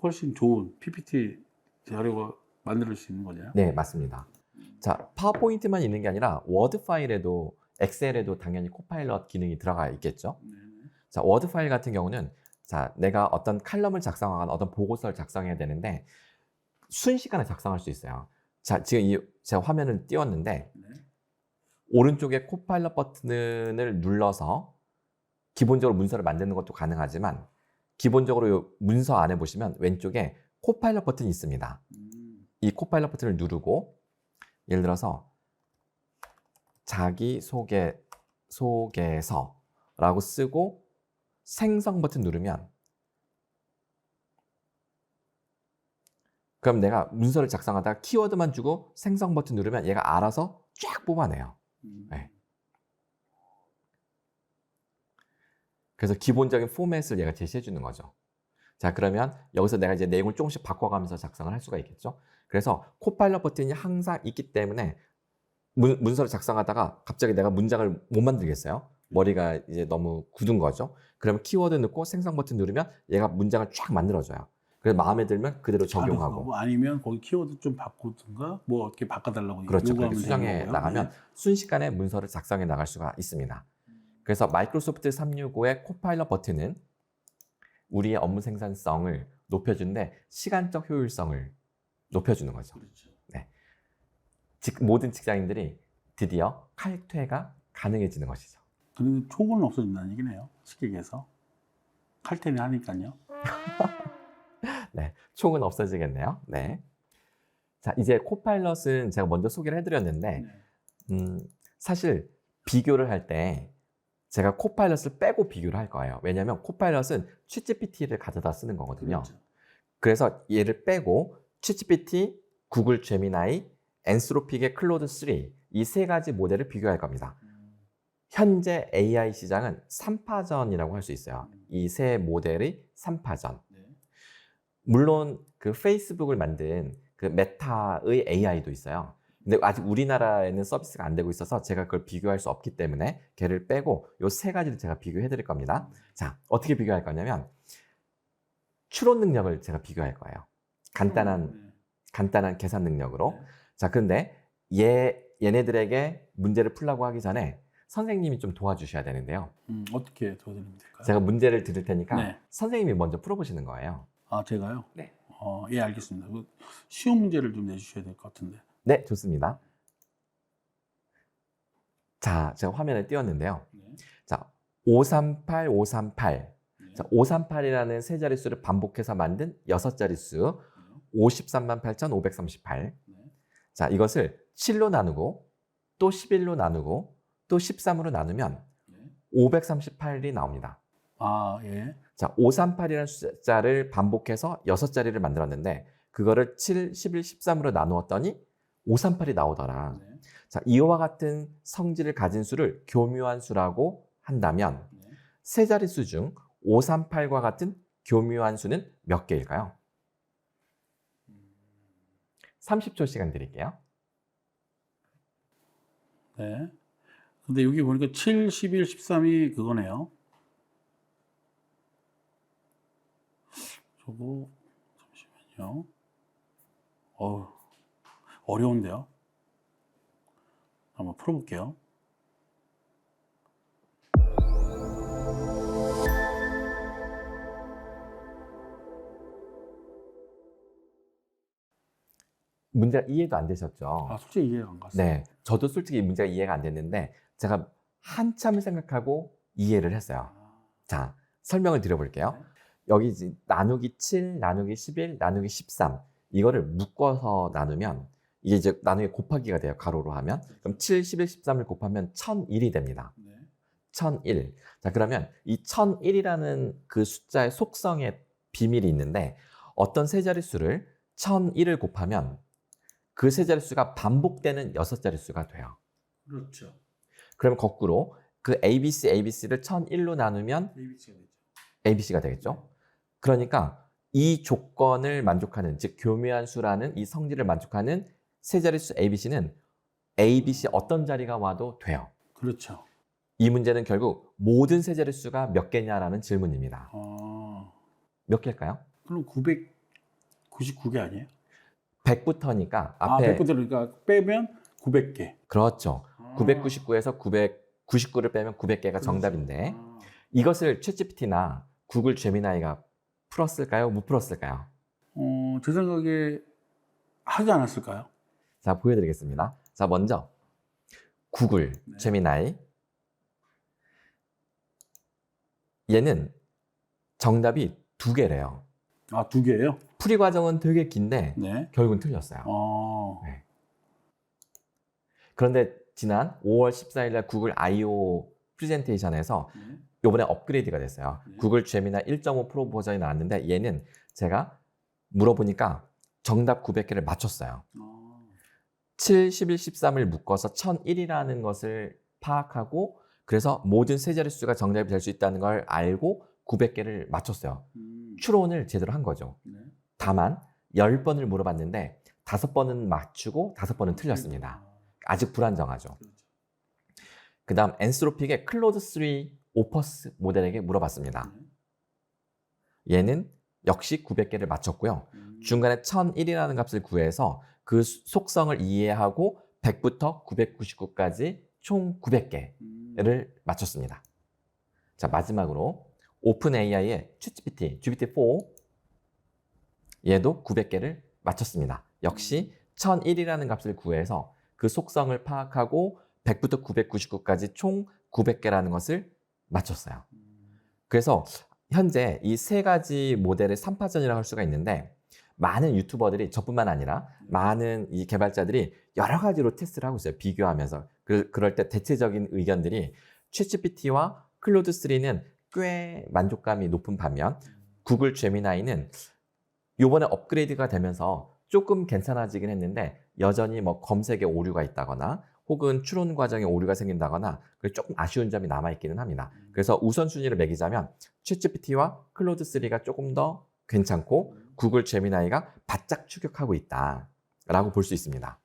훨씬 좋은 PPT 자료가 만들 수 있는 거잖아요. 네, 맞습니다. 자, 파워포인트만 있는 게 아니라 워드 파일에도 엑셀에도 당연히 코파일럿 기능이 들어가 있겠죠. 자, 워드 파일 같은 경우는 자, 내가 어떤 칼럼을 작성하거나 어떤 보고서를 작성해야 되는데 순식간에 작성할 수 있어요. 자, 지금 제가 화면을 띄웠는데 오른쪽에 코파일럿 버튼을 눌러서 기본적으로 문서를 만드는 것도 가능하지만 기본적으로 이 문서 안에 보시면 왼쪽에 코파일럿 버튼이 있습니다. 이 코파일럿 버튼을 누르고 예를 들어서 자기소개서라고 쓰고 생성 버튼 누르면 그럼 내가 문서를 작성하다가 키워드만 주고 생성 버튼 누르면 얘가 알아서 쫙 뽑아내요. 네. 그래서 기본적인 포맷을 얘가 제시해 주는 거죠. 자, 그러면 여기서 내가 이제 내용을 조금씩 바꿔가면서 작성을 할 수가 있겠죠. 그래서 코파일럿 버튼이 항상 있기 때문에 문서를 작성하다가 갑자기 내가 문장을 못 만들겠어요. 머리가 이제 너무 굳은 거죠. 그러면 키워드 넣고 생성 버튼 누르면 얘가 문장을 쫙 만들어줘요. 그래서 마음에 들면 그대로 적용하고. 아니면 거기 키워드 좀 바꾸든가 뭐 어떻게 바꿔달라고 그렇죠. 그렇게 수정해 나가면 순식간에 문서를 작성해 나갈 수가 있습니다. 그래서 마이크로소프트 365의 코파일럿 버튼은 우리의 업무 생산성을 높여주는데 시간적 효율성을 높여주는 거죠. 그렇죠. 네. 모든 직장인들이 드디어 칼퇴가 가능해지는 것이죠. 그런데 촉은 없어진다는 얘기네요. 쉽게 얘기해서. 칼퇴는 하니까요. 네, 촉은 없어지겠네요. 네. 자, 이제 코파일럿은 제가 먼저 소개를 해드렸는데 사실 비교를 할 때 제가 코파일럿을 빼고 비교를 할 거예요. 왜냐하면 코파일럿은 챗GPT를 가져다 쓰는 거거든요. 그렇죠. 그래서 얘를 빼고 챗GPT, 구글 제미나이, 엔스로픽의 클로드 3 이 세 가지 모델을 비교할 겁니다. 현재 AI 시장은 3파전이라고 할 수 있어요. 이 세 모델의 3파전. 물론 그 페이스북을 만든 그 메타의 AI도 있어요. 근데 아직 우리나라에는 서비스가 안 되고 있어서 제가 그걸 비교할 수 없기 때문에 걔를 빼고 이 세 가지를 제가 비교해 드릴 겁니다. 자, 어떻게 비교할 거냐면 추론 능력을 제가 비교할 거예요. 간단한 계산 능력으로. 자, 그런데 얘네들에게 문제를 풀라고 하기 전에 선생님이 좀 도와주셔야 되는데요. 어떻게 도와드리면 될까요? 제가 문제를 드릴 테니까 네. 선생님이 먼저 풀어보시는 거예요. 제가요? 네. 예, 알겠습니다. 쉬운 문제를 좀 내주셔야 될 것 같은데. 네, 좋습니다. 자, 제가 화면을 띄웠는데요. 자, 538, 538. 자, 538이라는 세 자릿수를 반복해서 만든 6자릿수 538,538. 자, 이것을 7로 나누고 또 11로 나누고 또 13으로 나누면 538이 나옵니다. 예. 자, 538이라는 숫자를 반복해서 6자리를 만들었는데 그거를 7, 11, 13으로 나누었더니 538이 나오더라. 자, 이와 같은 성질을 가진 수를 교묘한 수라고 한다면 세 자릿수 중 538과 같은 교묘한 수는 몇 개일까요? 30초 시간 드릴게요. 네. 근데 여기 보니까 7, 11, 13이 그거네요. 그리고 잠시만요. 어려운데요. 한번 풀어볼게요. 문제가 이해도 안 되셨죠? 솔직히 이해가 안 갔어요. 네, 저도 솔직히 문제가 이해가 안 됐는데 제가 한참을 생각하고 이해를 했어요. 자, 설명을 드려볼게요. 네. 여기 이제 나누기 7, 나누기 11, 나누기 13 이거를 묶어서 나누면 이게 이제 나누기 곱하기가 돼요. 가로로 하면. 그럼 7, 11, 13을 곱하면 1001이 됩니다. 네. 1001. 자, 그러면 이 1001이라는 그 숫자의 속성에 비밀이 있는데 어떤 세 자릿수를 1001을 곱하면 그 세 자릿수가 반복되는 6자릿수가 돼요. 그렇죠. 그러면 거꾸로 그 ABC를 1001로 나누면 ABC가 되죠. ABC가 되겠죠. 그러니까 이 조건을 만족하는, 즉 교묘한 수라는 이 성질을 만족하는 세 자릿수 ABC는 ABC 어떤 자리가 와도 돼요. 그렇죠. 이 문제는 결국 모든 세 자릿수가 몇 개냐라는 질문입니다. 몇 개일까요? 그럼 999개 아니에요? 100부터니까 앞에 100부터 그러니까 빼면 900개. 그렇죠. 999에서 999를 빼면 900개가 정답인데 이것을 챗GPT나 구글 제미나이가 풀었을까요? 못 풀었을까요? 제 생각에 하지 않았을까요? 자, 보여드리겠습니다. 자, 먼저 구글 제미나이 얘는 정답이 2개래요. 2개예요? 풀이 과정은 되게 긴데 네. 결국은 틀렸어요. 네. 그런데 지난 5월 14일 날 구글 I.O. 프레젠테이션에서 이번에 업그레이드가 됐어요. 구글 제미나이 1.5 프로 버전이 나왔는데 얘는 제가 물어보니까 정답 900개를 맞췄어요. 7, 11, 13을 묶어서 1001이라는 것을 파악하고 그래서 모든 세 자릿수가 정답이 될 수 있다는 걸 알고 900개를 맞췄어요. 추론을 제대로 한 거죠. 다만 10번을 물어봤는데 5번은 맞추고 5번은 틀렸습니다. 아직 불안정하죠. 그 다음 엔스로픽의 클로드 3 오퍼스 모델에게 물어봤습니다. 얘는 역시 900개를 맞췄고요. 중간에 1001이라는 값을 구해서 그 속성을 이해하고 100부터 999까지 총 900개를 맞췄습니다. 자, 마지막으로 오픈 AI의 챗GPT, GPT-4 얘도 900개를 맞췄습니다. 역시 1001이라는 값을 구해서 그 속성을 파악하고 100부터 999까지 총 900개라는 것을 맞췄어요. 그래서 현재 이 세 가지 모델의 3파전이라고 할 수가 있는데 많은 유튜버들이 저뿐만 아니라 많은 이 개발자들이 여러 가지로 테스트를 하고 있어요. 비교하면서. 그럴 때 대체적인 의견들이 챗GPT와 클로드 3는 꽤 만족감이 높은 반면 구글 제미나이는 이번에 업그레이드가 되면서 조금 괜찮아지긴 했는데 여전히 뭐 검색에 오류가 있다거나 혹은 추론 과정에 오류가 생긴다거나 조금 아쉬운 점이 남아있기는 합니다. 그래서 우선순위를 매기자면 챗GPT와 클로드 3가 조금 더 괜찮고 구글 제미나이가 바짝 추격하고 있다라고 볼 수 있습니다.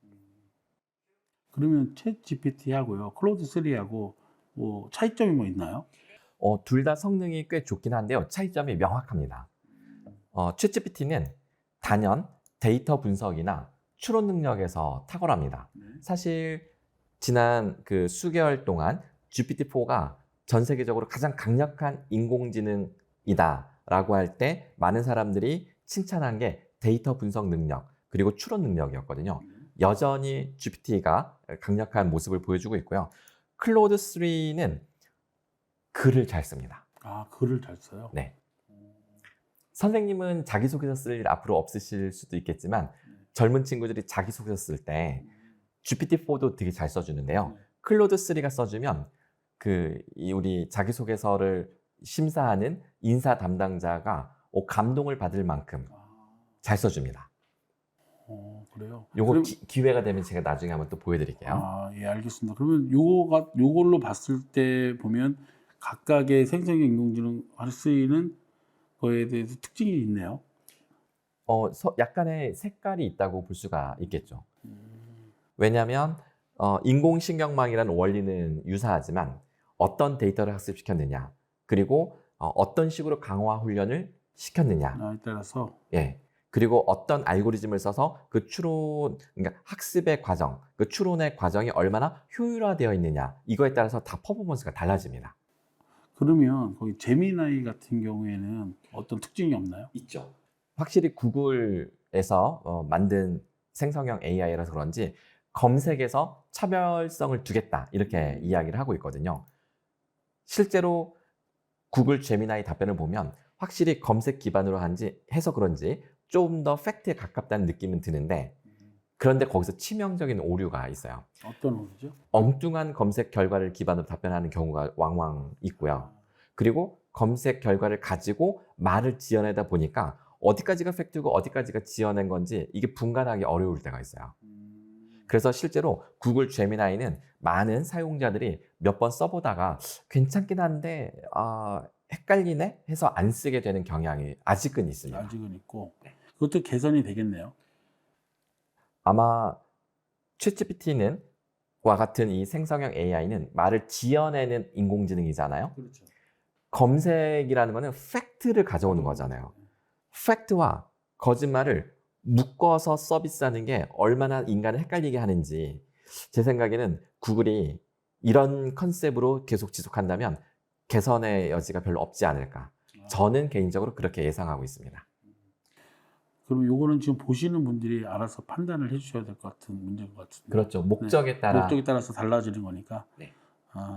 그러면 챗GPT하고요, 클로드 3하고 뭐 차이점이 뭐 있나요? 둘 다 성능이 꽤 좋긴 한데요. 차이점이 명확합니다. 챗GPT는 단연 데이터 분석이나 추론 능력에서 탁월합니다. 사실 지난 그 수개월 동안 GPT-4가 전 세계적으로 가장 강력한 인공지능이다라고 할 때 많은 사람들이 칭찬한 게 데이터 분석 능력 그리고 추론 능력이었거든요. 여전히 GPT가 강력한 모습을 보여주고 있고요. 클로드 3는 글을 잘 씁니다. 글을 잘 써요? 네. 선생님은 자기소개서 쓸 일 앞으로 없으실 수도 있겠지만 젊은 친구들이 자기소개서 쓸 때 GPT-4도 되게 잘 써주는데요. 클로드 3가 써주면 우리 자기소개서를 심사하는 인사 담당자가 감동을 받을 만큼 잘 써줍니다. 그래요? 요거 기회가 되면 제가 나중에 한번 또 보여드릴게요. 예, 알겠습니다. 그러면 요걸로 봤을 때 보면 각각의 생성형 인공지능 할 수 있는 거에 대해서 특징이 있네요. 약간의 색깔이 있다고 볼 수가 있겠죠. 왜냐하면 인공신경망이라는 원리는 유사하지만 어떤 데이터를 학습시켰느냐 그리고 어떤 식으로 강화 훈련을 시켰느냐에 따라서 예. 그리고 어떤 알고리즘을 써서 그 추론, 그러니까 학습의 과정, 그 추론의 과정이 얼마나 효율화되어 있느냐, 이거에 따라서 다 퍼포먼스가 달라집니다. 그러면 거기 제미나이 같은 경우에는 어떤 특징이 없나요? 있죠. 확실히 구글에서 만든 생성형 AI라서 그런지 검색에서 차별성을 두겠다 이렇게 이야기를 하고 있거든요. 실제로 구글 제미나이 답변을 보면 확실히 검색 기반으로 해서 그런지 좀 더 팩트에 가깝다는 느낌은 드는데, 그런데 거기서 치명적인 오류가 있어요. 어떤 오류죠? 엉뚱한 검색 결과를 기반으로 답변하는 경우가 왕왕 있고요. 그리고 검색 결과를 가지고 말을 지어내다 보니까 어디까지가 팩트고 어디까지가 지어낸 건지 이게 분간하기 어려울 때가 있어요. 그래서 실제로 구글 제미나이는 많은 사용자들이 몇 번 써보다가 괜찮긴 한데 헷갈리네 해서 안 쓰게 되는 경향이 아직은 있습니다. 아직은 있고 그것도 개선이 되겠네요. 아마 챗GPT는 와 같은 이 생성형 AI는 말을 지어내는 인공지능이잖아요. 그렇죠. 검색이라는 거는 팩트를 가져오는 거잖아요. 팩트와 거짓말을 묶어서 서비스하는 게 얼마나 인간을 헷갈리게 하는지, 제 생각에는 구글이 이런 컨셉으로 계속 지속한다면 개선의 여지가 별로 없지 않을까. 저는 개인적으로 그렇게 예상하고 있습니다. 그럼 요거는 지금 보시는 분들이 알아서 판단을 해주셔야 될 것 같은 문제인 것 같은데. 그렇죠. 목적에 따라. 목적에 따라서 달라지는 거니까. 네.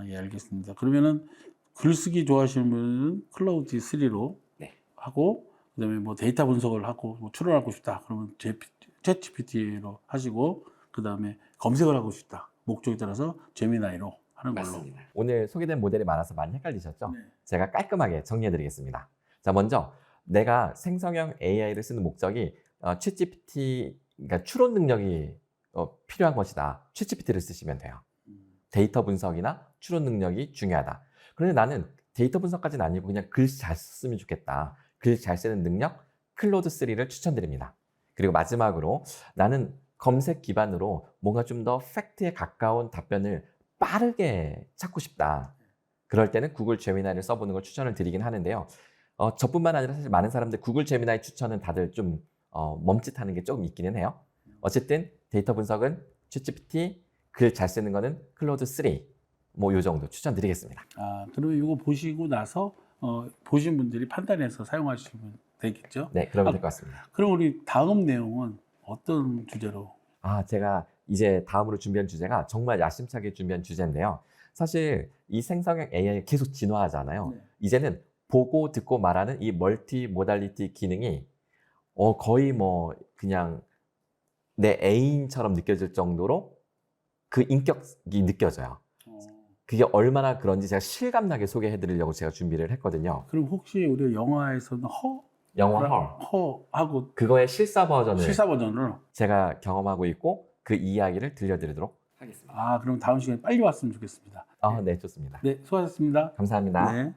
예, 알겠습니다. 그러면은 글쓰기 좋아하시는 분은 클라우드 3로 네. 하고, 그다음에 뭐 데이터 분석을 하고 뭐 추론하고 싶다. 그러면 챗GPT로 하시고, 그다음에 검색을 하고 싶다. 목적에 따라서 제미나이로 하는 걸로. 맞습니다. 오늘 소개된 모델이 많아서 많이 헷갈리셨죠? 네. 제가 깔끔하게 정리해 드리겠습니다. 자, 먼저 내가 생성형 AI를 쓰는 목적이 챗GPT, 그러니까 추론 능력이 필요한 것이다. 챗GPT를 쓰시면 돼요. 데이터 분석이나 추론 능력이 중요하다. 그런데 나는 데이터 분석까지는 아니고 그냥 글 잘 썼으면 좋겠다. 글 잘 쓰는 능력, 클로드 3를 추천드립니다. 그리고 마지막으로 나는 검색 기반으로 뭔가 좀 더 팩트에 가까운 답변을 빠르게 찾고 싶다. 그럴 때는 구글 제미나이를 써보는 걸 추천을 드리긴 하는데요. 저뿐만 아니라 사실 많은 사람들 구글 제미나이 추천은 다들 좀 멈칫하는 게 조금 있기는 해요. 어쨌든 데이터 분석은 챗GPT, 글 잘 쓰는 거는 클로드 3, 뭐 요 정도 추천드리겠습니다. 그러면 이거 보시고 나서 보신 분들이 판단해서 사용하시면 되겠죠? 네, 그러면 될 것 같습니다. 그럼 우리 다음 내용은 어떤 주제로? 제가 이제 다음으로 준비한 주제가 정말 야심차게 준비한 주제인데요. 사실 이 생성형 AI 계속 진화하잖아요. 네. 이제는 보고 듣고 말하는 이 멀티 모달리티 기능이 거의 뭐 그냥 내 애인처럼 느껴질 정도로 그 인격이 느껴져요. 그게 얼마나 그런지 제가 실감나게 소개해 드리려고 제가 준비를 했거든요. 그럼 혹시 우리 영화에서는 영화 허하고 그거의 실사 버전을 제가 경험하고 있고 그 이야기를 들려드리도록 하겠습니다. 그럼 다음 시간에 빨리 왔으면 좋겠습니다. 네, 좋습니다. 네, 수고하셨습니다. 감사합니다. 네.